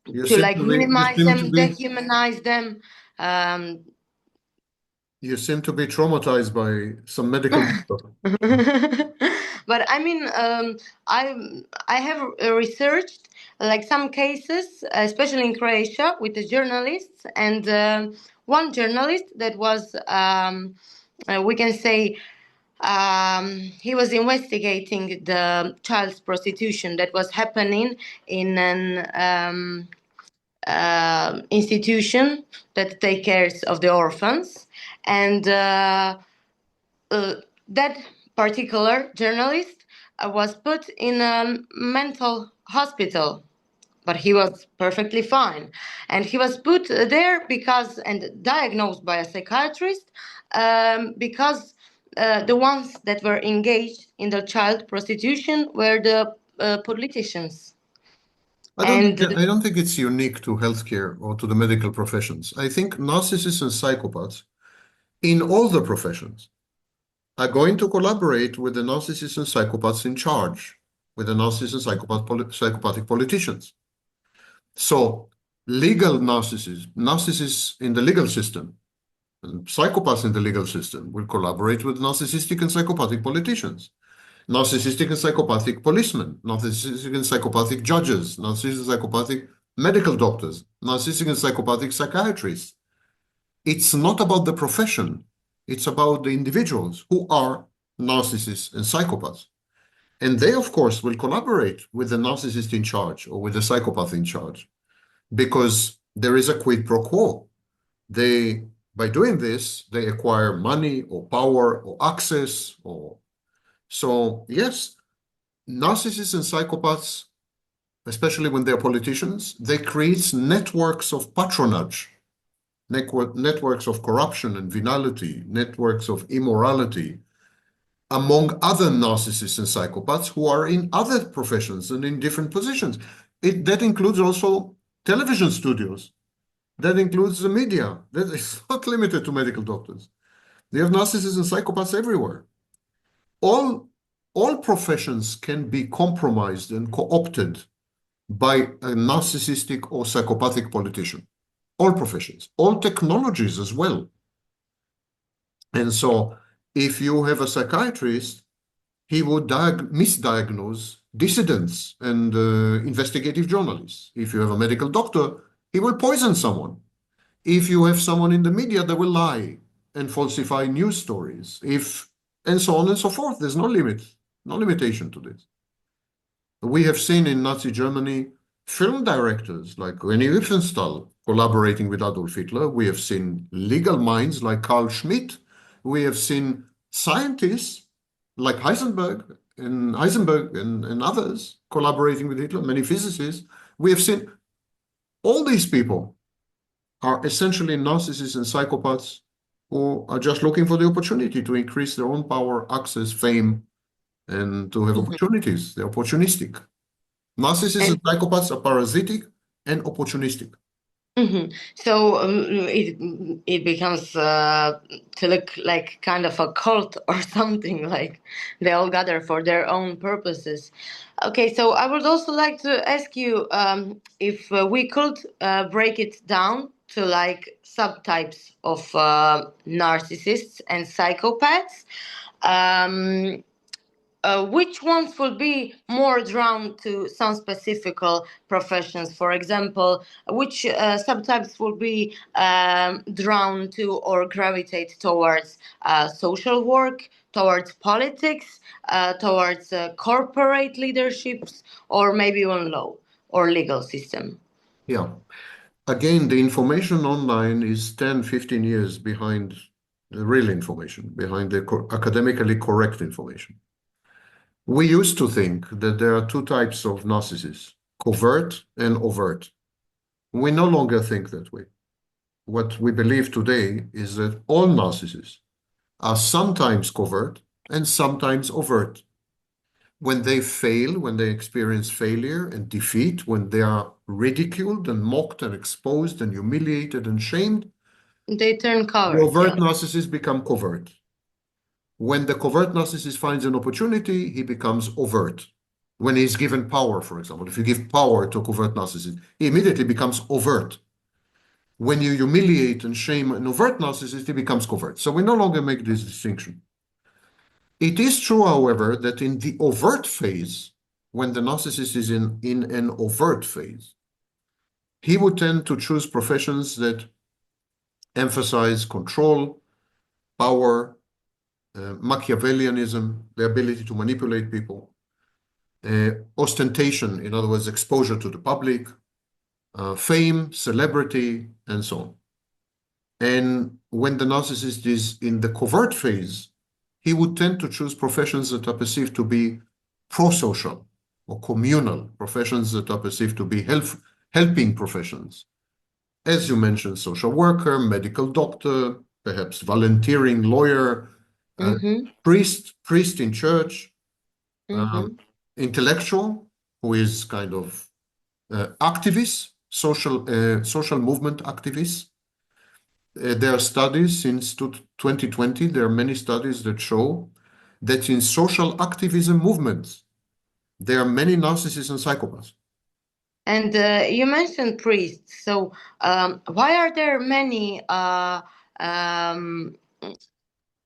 to like minimize them, dehumanize them. You seem to be traumatized by some medical. But I mean, I have researched like some cases, especially in Croatia, with the journalists, and one journalist that was, we can say, he was investigating the child's prostitution that was happening in an institution that take care of the orphans, and that particular journalist was put in a mental hospital, but he was perfectly fine, and he was put there because and diagnosed by a psychiatrist because the ones that were engaged in the child prostitution were the politicians. I don't think it's unique to healthcare or to the medical professions. I think narcissists and psychopaths in all the professions are going to collaborate with the narcissists and psychopaths in charge, with the narcissists and psychopathic politicians. So legal narcissists in the legal system, and psychopaths in the legal system will collaborate with narcissistic and psychopathic politicians, narcissistic and psychopathic policemen, narcissistic and psychopathic judges, narcissistic and psychopathic medical doctors, narcissistic and psychopathic psychiatrists. It's not about the profession. It's about the individuals who are narcissists and psychopaths. And they, of course, will collaborate with the narcissist in charge or with the psychopath in charge, because there is a quid pro quo. By doing this, they acquire money or power or access so yes, narcissists and psychopaths, especially when they're politicians, they create networks of patronage, networks of corruption and venality, networks of immorality among other narcissists and psychopaths who are in other professions and in different positions. That includes also television studios. That includes the media. That is not limited to medical doctors. They have narcissists and psychopaths everywhere. All professions can be compromised and co-opted by a narcissistic or psychopathic politician. All professions, all technologies as well. And so if you have a psychiatrist, he would misdiagnose dissidents and investigative journalists. If you have a medical doctor, he will poison someone. If you have someone in the media, they will lie and falsify news stories. And so on and so forth. There's no limit, no limitation to this. We have seen in Nazi Germany film directors like René Riefenstahl collaborating with Adolf Hitler. We have seen legal minds like Carl Schmitt. We have seen scientists like Heisenberg and others collaborating with Hitler, many physicists. We have seen all these people are essentially narcissists and psychopaths who are just looking for the opportunity to increase their own power, access, fame, and to have opportunities. They're opportunistic. Narcissists and psychopaths are parasitic and opportunistic. So it becomes to look like kind of a cult or something, like they all gather for their own purposes. Okay, so I would also like to ask you if we could break it down to like subtypes of narcissists and psychopaths. Which ones will be more drawn to some specific professions? For example, which subtypes will be drawn to or gravitate towards social work, towards politics, towards corporate leaderships, or maybe even law or legal system? Yeah. Again, the information online is 10, 15 years behind the real information, behind the academically correct information. We used to think that there are two types of narcissists, covert and overt. We no longer think that way. What we believe today is that all narcissists are sometimes covert and sometimes overt. When they fail, when they experience failure and defeat, when they are ridiculed and mocked and exposed and humiliated and shamed, they turn covert. The overt narcissists become covert. When the covert narcissist finds an opportunity, he becomes overt. When he's given power, for example, if you give power to a covert narcissist, he immediately becomes overt. When you humiliate and shame an overt narcissist, he becomes covert. So we no longer make this distinction. It is true, however, that in the overt phase, when the narcissist is in an overt phase, he would tend to choose professions that emphasize control, power, Machiavellianism, the ability to manipulate people, ostentation, in other words, exposure to the public, fame, celebrity, and so on. And when the narcissist is in the covert phase, he would tend to choose professions that are perceived to be pro-social or communal, professions that are perceived to be helping professions. As you mentioned, social worker, medical doctor, perhaps volunteering lawyer, priest in church, intellectual, who is kind of activist, social movement activist. There are studies since 2020, there are many studies that show that in social activism movements, there are many narcissists and psychopaths. And you mentioned priests. So why are there many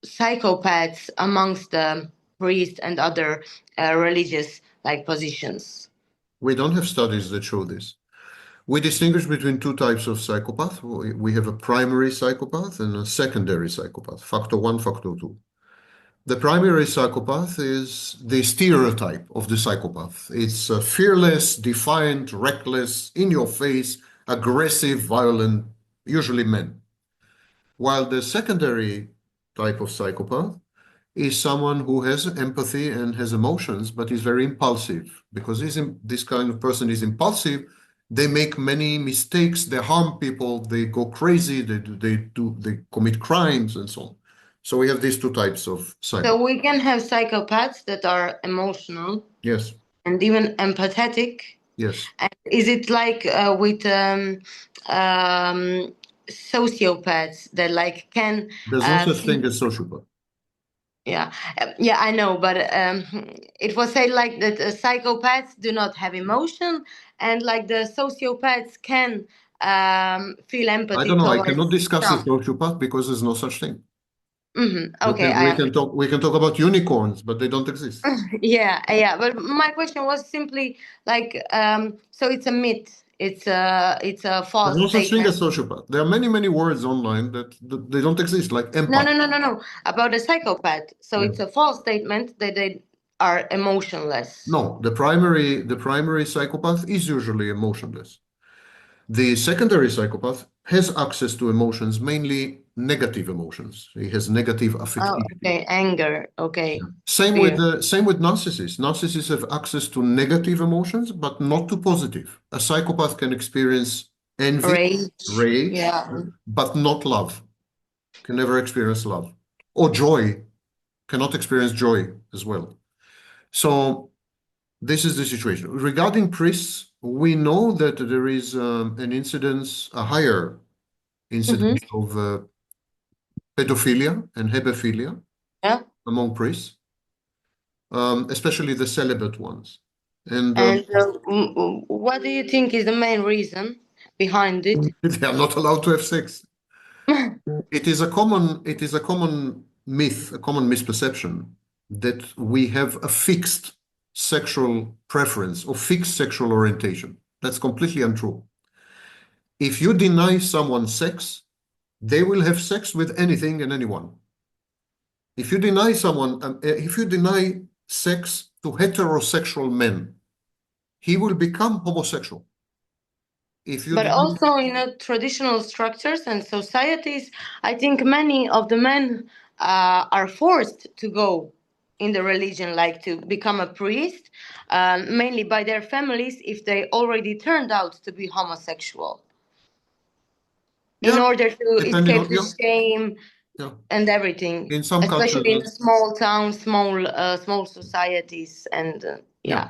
psychopaths amongst the priests and other religious positions? We don't have studies that show this. We distinguish between two types of psychopath. We have a primary psychopath and a secondary psychopath, factor 1, factor 2. The primary psychopath is the stereotype of the psychopath. It's fearless, defiant, reckless, in your face, aggressive, violent, usually men. While the secondary type of psychopath is someone who has empathy and has emotions, but is very impulsive. Because this kind of person is impulsive, they make many mistakes, they harm people, they go crazy, they commit crimes and so on. So we have these two types of So psychopaths. we can have psychopaths that are emotional Yes, and even empathetic. yes. And is it like with sociopaths that like can There's no such see? thing as sociopath. Yeah, yeah, I know, but it was said like that psychopaths do not have emotion, and like the sociopaths can feel I empathy don't know. I towards cannot discuss a some. sociopath because there's no such thing. Okay, We can talk about unicorns, but they don't exist. yeah. But my question was simply like, so it's a myth. It's a There's false no such thing statement. as sociopath. There are many words online that they don't exist, like No, empath. about a psychopath. So Yeah. it's a false statement that they are emotionless. No, the primary psychopath is usually emotionless. The secondary psychopath has access to emotions, mainly negative emotions. He has negative Oh, affectivity. okay, anger. Okay, Same with fear, narcissists. Narcissists have access to negative emotions, but not to positive. A psychopath can experience envy, rage. rage, Yeah. but not love. Can never experience love. Or joy, cannot experience joy as well. So this is the situation. Regarding priests, we know that there is an incidence, a higher incidence of pedophilia and hebephilia Yeah. among priests, especially the celibate ones. And And what do you think is the main reason behind it? they are not allowed to have sex. It is a common myth, a common misperception that we have a fixed sexual preference or fixed sexual orientation. That's completely untrue. If you deny someone sex, they will have sex with anything and anyone. If you deny sex to heterosexual men, he will become homosexual. If you But deny, also in traditional structures and societies, I think many of the men are forced to go in the religion, like to become a priest, mainly by their families if they already turned out to be homosexual, in yeah, order to depending escape on the shame yeah. and everything, In some cultures, especially in the small towns, small societies, and yeah. yeah.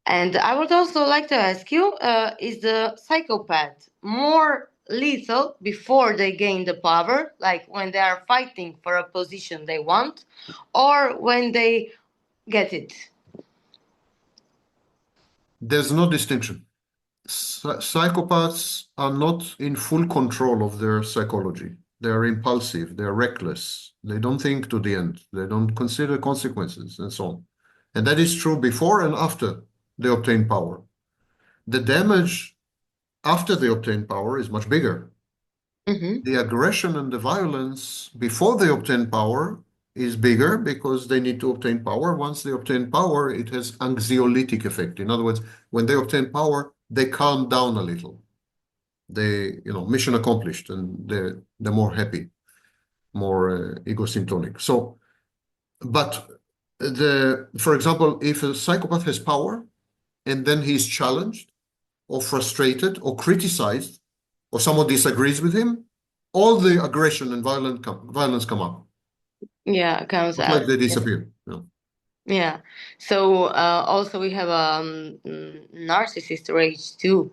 And I would also like to ask you, is the psychopath more lethal before they gain the power, like when they are fighting for a position they want, or when they get it? There's no distinction. Psychopaths are not in full control of their psychology. They are impulsive, they are reckless, they don't think to the end, they don't consider consequences, and so on. And that is true before and after they obtain power. The damage after they obtain power is much bigger. Mm-hmm. The aggression and the violence before they obtain power is bigger because they need to obtain power. Once they obtain power, it has anxiolytic effect. In other words, when they obtain power, they calm down a little. They, mission accomplished, and they're more happy, more egosyntonic. So, but for example, if a psychopath has power and then he's challenged or frustrated or criticized or someone disagrees with him, all the aggression and violence come up. Yeah, comes Not like out. they disappear. No. Yeah. So also we have narcissist rage too.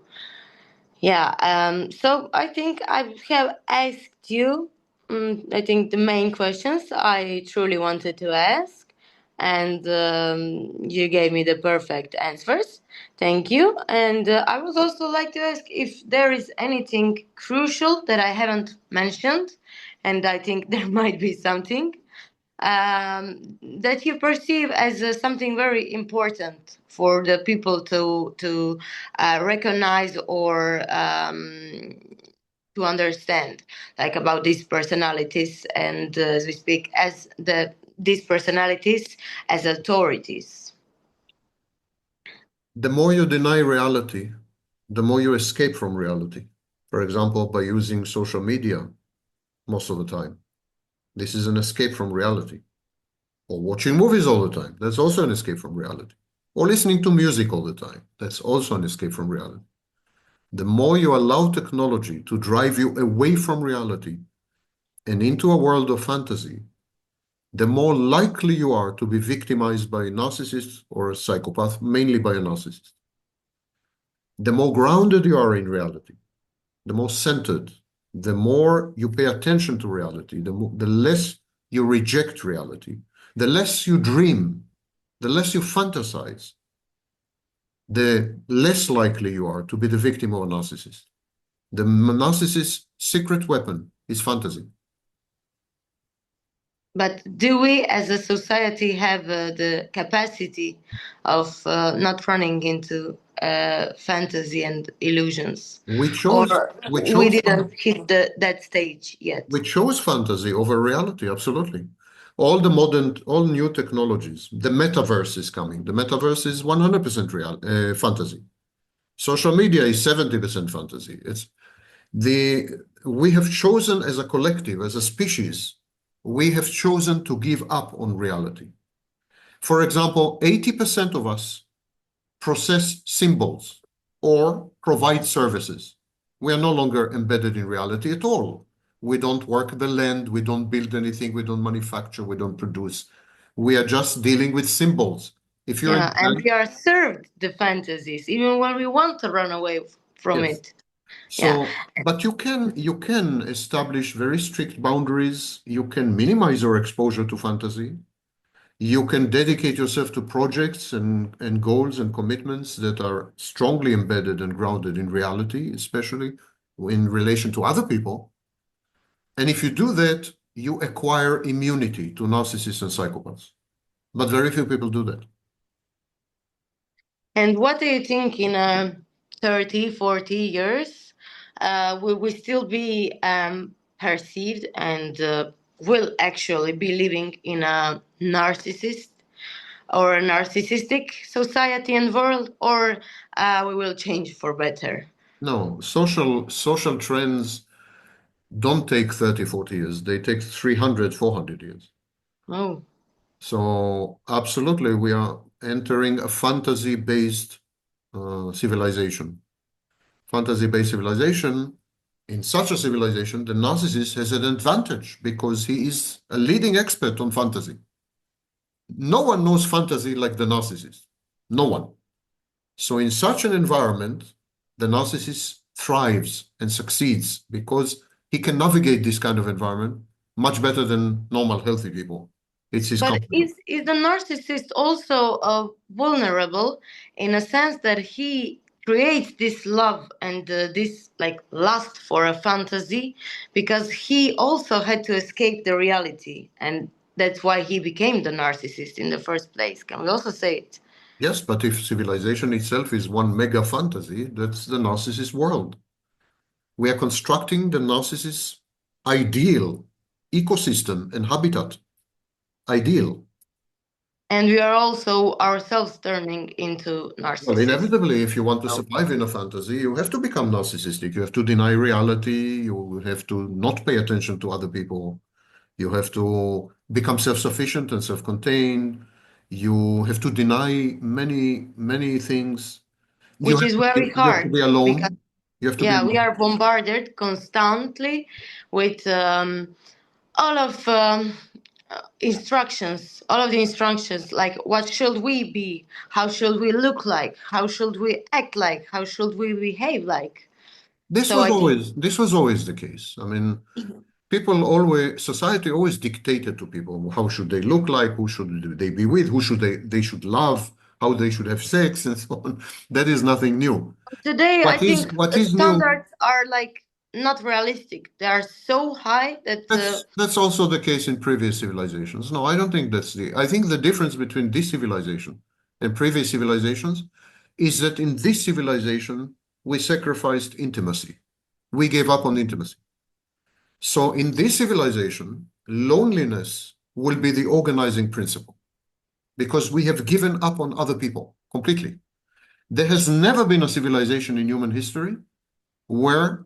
Yeah. So I think I have asked you, I think the main questions I truly wanted to ask, and you gave me the perfect answers. Thank you. And I would also like to ask if there is anything crucial that I haven't mentioned, and I think there might be something that you perceive as something very important for the people to recognize or to understand, like about these personalities, and as we speak as these personalities as authorities. The more you deny reality, the more you escape from reality. For example, by using social media, most of the time. This is an escape from reality. Or watching movies all the time. That's also an escape from reality. Or listening to music all the time. That's also an escape from reality. The more you allow technology to drive you away from reality and into a world of fantasy, the more likely you are to be victimized by a narcissist or a psychopath, mainly by a narcissist. The more grounded you are in reality, the more centered, the more you pay attention to reality, the less you reject reality, the less you dream, the less you fantasize, the less likely you are to be the victim of a narcissist. The narcissist's secret weapon is fantasy. But do we as a society have the capacity of not running into fantasy and illusions? We chose We didn't hit that stage yet. We chose fantasy over reality, absolutely. All new technologies, the metaverse is coming. The metaverse is 100% fantasy. Social media is 70% fantasy. We have chosen as a collective, as a species, we have chosen to give up on reality. For example, 80% of us process symbols or provide services. We are no longer embedded in reality at all. We don't work the land, we don't build anything, we don't manufacture, we don't produce. We are just dealing with symbols. If you're and we are served the fantasies, even when we want to run away from it. So, but you can establish very strict boundaries. You can minimize your exposure to fantasy. You can dedicate yourself to projects and goals and commitments that are strongly embedded and grounded in reality, especially in relation to other people. And if you do that, you acquire immunity to narcissists and psychopaths. But very few people do that. And what do you think in 30, 40 years, will we still be perceived and will actually be living in a narcissist or a narcissistic society and world, or we will change for better? No, social trends don't take 30, 40 years. They take 300, 400 years. Oh. So absolutely, we are entering a fantasy-based civilization. Fantasy-based civilization, in such a civilization, the narcissist has an advantage because he is a leading expert on fantasy. No one knows fantasy like the narcissist. No one. So in such an environment, the narcissist thrives and succeeds because he can navigate this kind of environment much better than normal, healthy people. It's his But confidence. is the narcissist also vulnerable in a sense that he creates this love and this like lust for a fantasy because he also had to escape the reality, and that's why he became the narcissist in the first place? Can we also say it? Yes, but if civilization itself is one mega fantasy, that's the narcissist world. We are constructing the narcissist's ideal ecosystem and habitat. Ideal. And we are also ourselves turning into narcissists. Well, inevitably, if you want to survive in a fantasy, you have to become narcissistic. You have to deny reality. You have to not pay attention to other people. You have to become self-sufficient and self-contained. You have to deny many, many things. Which is very hard. You have to be alone. Because, you have to be alone. We are bombarded constantly with all of instructions, all of the instructions, like what should we be, how should we look like, how should we act like, how should we behave like. This was always the case. I mean, society always dictated to people how should they look like, who should they be with, who should they should love, how they should have sex, and so on. That is nothing new. Today, I think the standards new, are like not realistic. They are so high that that's also the case in previous civilizations. No, I don't think I think the difference between this civilization and previous civilizations is that in this civilization we sacrificed intimacy. We gave up on intimacy. So in this civilization, loneliness will be the organizing principle because we have given up on other people completely. There has never been a civilization in human history where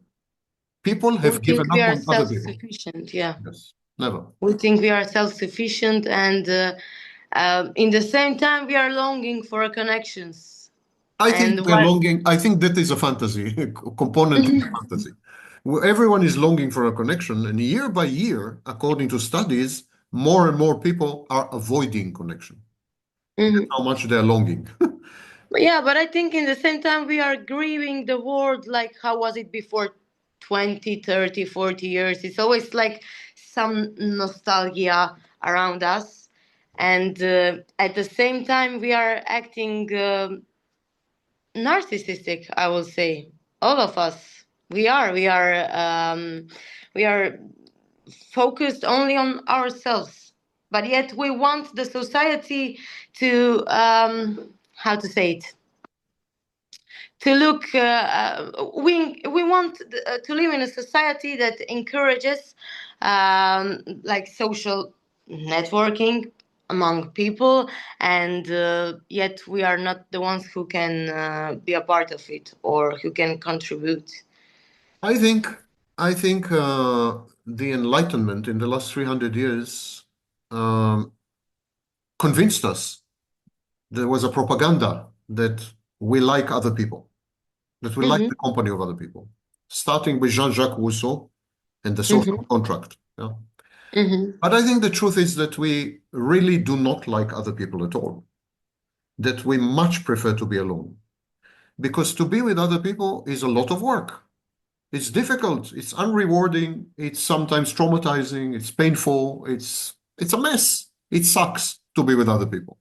People We have given think we up are on other people. self-sufficient, yeah. Yes, never. We think we are self-sufficient, and in the same time, we are longing for connections. I think And we're what? longing, I think that is a fantasy, a component of the fantasy. Where everyone is longing for a connection, and year by year, according to studies, more and more people are avoiding connection. Mhm. How much they're longing. Yeah, but I think in the same time, we are grieving the world like how was it before 20, 30, 40 years. It's always like some nostalgia around us. And at the same time, we are acting narcissistic, I will say. All of us. We are focused only on ourselves. But yet we want the society to, how to say it? To look we want to live in a society that encourages like social networking among people, and yet we are not the ones who can be a part of it or who can contribute. I think, the Enlightenment in the last 300 years um, convinced us there was a propaganda that we like other people, that we like Hmm. the company of other people, starting with Jean-Jacques Rousseau and the social Hmm. contract. Yeah. Hmm. But I think the truth is that we really do not like other people at all, that we much prefer to be alone. Because to be with other people is a lot of work. It's difficult, it's unrewarding, it's sometimes traumatizing, it's painful, it's a mess. It sucks to be with other people.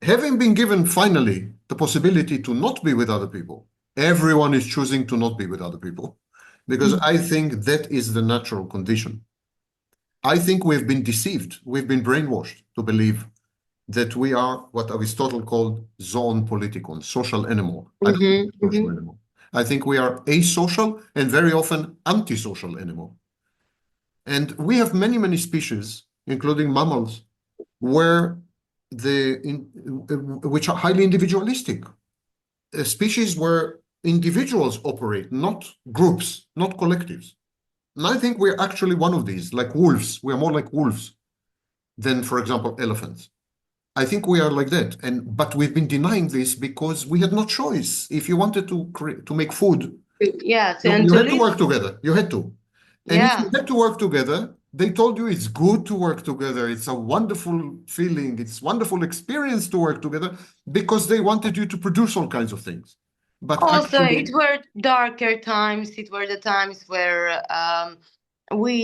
Having been given finally the possibility to not be with other people, everyone is choosing to not be with other people because I think that is the natural condition. I think we've been deceived, we've been brainwashed to believe that we are what Aristotle called zoon politikon, social animal. I don't think Hmm. we're social animal. I think we are asocial and very often antisocial animal. And we have many, many species, including mammals, where which are highly individualistic. Species where individuals operate, not groups, not collectives. And I think we're actually one of these, like wolves. We're more like wolves than, for example, elephants. I think we are like that, but we've been denying this because we had no choice. If you wanted to make food, Yeah, and you to had to live. work together. You had to. And if you Yeah. had to work together, they told you it's good to work together. It's a wonderful feeling. It's wonderful experience to work together because they wanted you to produce all kinds of things. But Also, it actually, were darker times. It were the times where we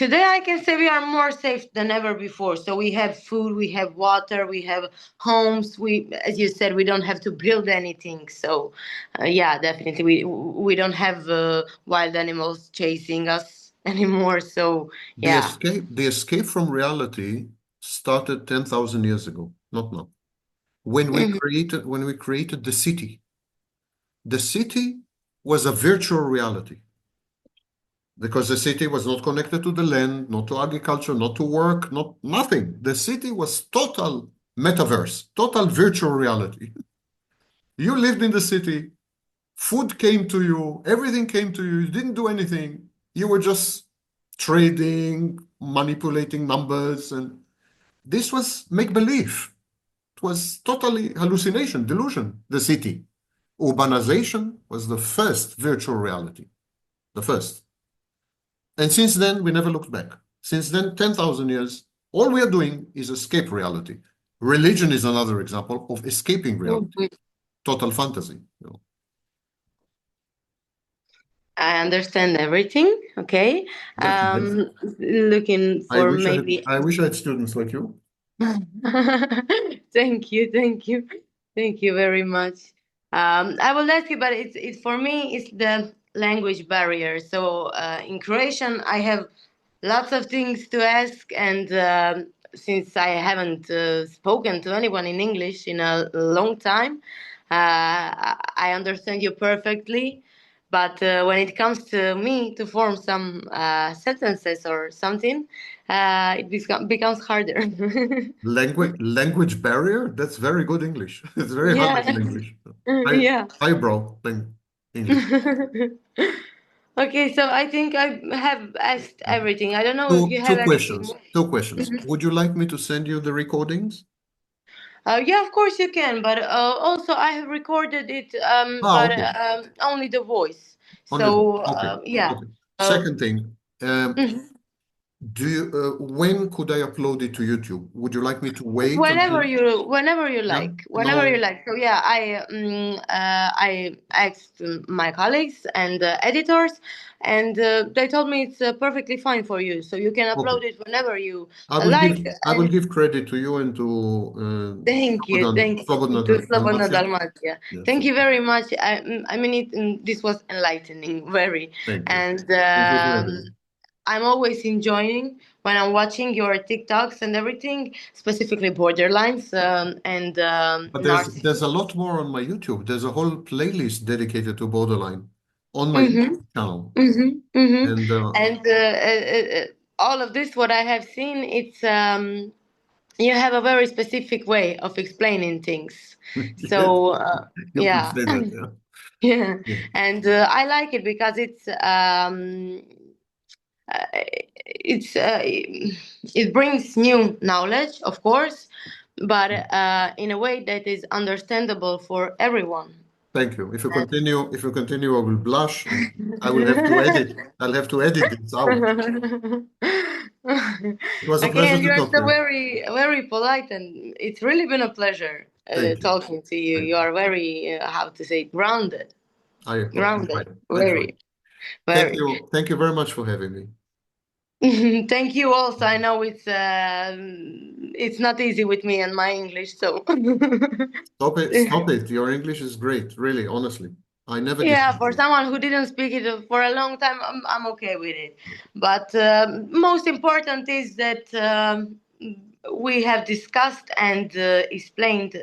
today I can say we are more safe than ever before. So we have food, we have water, we have homes. We, as you said, we don't have to build anything. So yeah, definitely we don't have wild animals chasing us anymore. So yeah. the escape from reality started 10,000 years ago, not now. When we Mhm. created the city. The city was a virtual reality because the city was not connected to the land, not to agriculture, not to work, not nothing. The city was total metaverse, total virtual reality. You lived in the city, food came to you, everything came to you, you didn't do anything. You were just trading, manipulating numbers, and this was make-believe. It was totally hallucination, delusion, the city. Urbanization was the first virtual reality, the first. And since then, we never looked back. Since then, 10,000 years, all we are doing is escape reality. Religion is another example of escaping reality, Mhm. total fantasy. I understand everything. Okay. That's nice. Looking for maybe. I wish I had students like you. Thank you, thank you very much. I will ask you, but it's for me. It's the language barrier. So in Croatian, I have lots of things to ask, and since I haven't spoken to anyone in English in a long time, I understand you perfectly. But when it comes to me to form some sentences or something, becomes harder. Language barrier? That's very good English. It's very high Yeah, level English. yeah. Highbrow English. Okay, so I think I have asked everything. I don't know if you have anything more. Two questions. Would you like me to send you the recordings? Yeah, of course you can, but also I have recorded it, but Okay. only the voice. On the phone. So Okay. yeah. Okay. Second thing, Mhm. when could I upload it to YouTube? Would you like me to wait until? Whenever you Yeah. like, whenever you No. like. So yeah, I asked my colleagues and editors, and they told me it's perfectly fine for you. So you can Okay. upload it whenever you I like. will give credit to you and to Thank you, thank you to Slobodna Dalmacija. Dalmacija. Yes. Thank you very much. I mean, this was enlightening, very, Thank you. and Thank you for having me. I'm always enjoying when I'm watching your TikToks and everything, specifically borderlines and But narcissism. there's a lot more on my YouTube. There's a whole playlist dedicated to borderline on my Mm-hmm, YouTube channel. mm-hmm, mm-hmm. And And all of this, what I have seen, it's you have a very specific way of explaining things. yes, So you could yeah. say that, yeah. Yeah, Yeah. and I like it because uh, it brings new knowledge, of course, but in a way that is understandable for everyone. Thank you. If you continue, I will blush and I will have to edit. I'll have to edit this out. It was a Okay, pleasure and to you're talk to so you. very, very polite, and it's really been a pleasure Thank you. talking to you. Thank You are very, how to say, grounded, I grounded, I try. very, very. Thank you very much for having me. Thank you also. I know it's not easy with me and my English, so Stop it, stop it. Your English is great, really, honestly. I never yeah, dismissed for it. someone who didn't speak it for a long time, I'm okay with it. But most important is that we have discussed and explained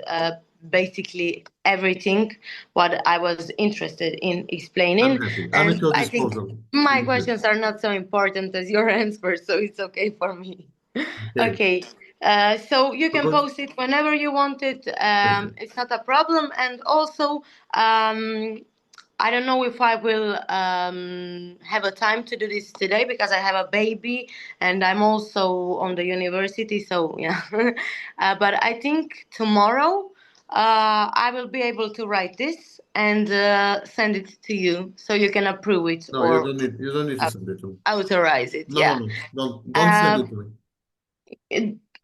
basically everything what I was interested in I'm explaining, happy. I'm at and your I think disposal. my You're good. questions are not so important as your answers, so it's okay for me. Okay. Okay, so you can Good. post it whenever you want it. Thank you. It's not a problem. And also, I don't know if I will have a time to do this today because I have a baby and I'm also on the university. So yeah, but I think tomorrow I will be able to write this and send it to you so you can approve it No, or you don't need to send it to me. authorize it. No, Yeah. no, no. Don't send it to me.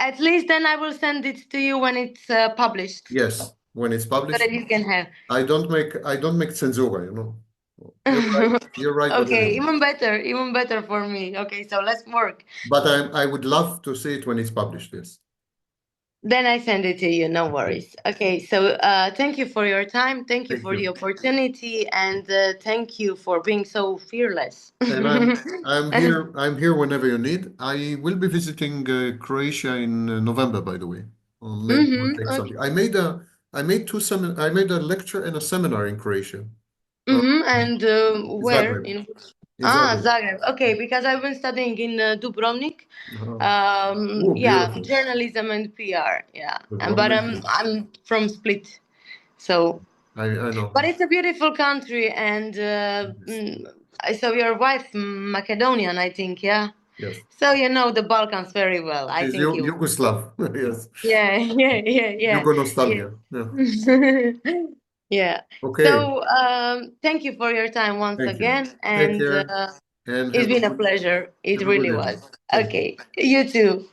At least then I will send it to you when it's published, so Yes, when it's published, that you can have. I don't make censura, you know. You're right. You're right whatever Okay, you want. even better for me. Okay, so let's work. But I would love to see it when it's published, yes. Then I send it to you, no Okay. worries. Okay, so thank you for your time, thank you Thank for the you. opportunity, and thank you for being so fearless. And I'm here whenever you need. I will be visiting Croatia in November, by the way. Or maybe we'll take Okay. something. I made a lecture and a seminar in Croatia. And In where Zagreb. in? In Zagreb. Zagreb. Okay, because I've been studying in Dubrovnik. Oh, Yeah, beautiful. journalism and PR. Yeah, but Dubrovnik. I'm from Split, so. I know. But it's a beautiful country, and Yes. I saw your wife Macedonian, I think. Yeah. Yes. So you know the Balkans very well. I She's think you. Yugoslav. Yes. Yeah, yeah. Yugo nostalgia. Yeah. Yeah. Okay. So thank you for your time once Thank you. again, Take and care and it's been a pleasure. It have a good really evening. was. Thank you. Okay. You too.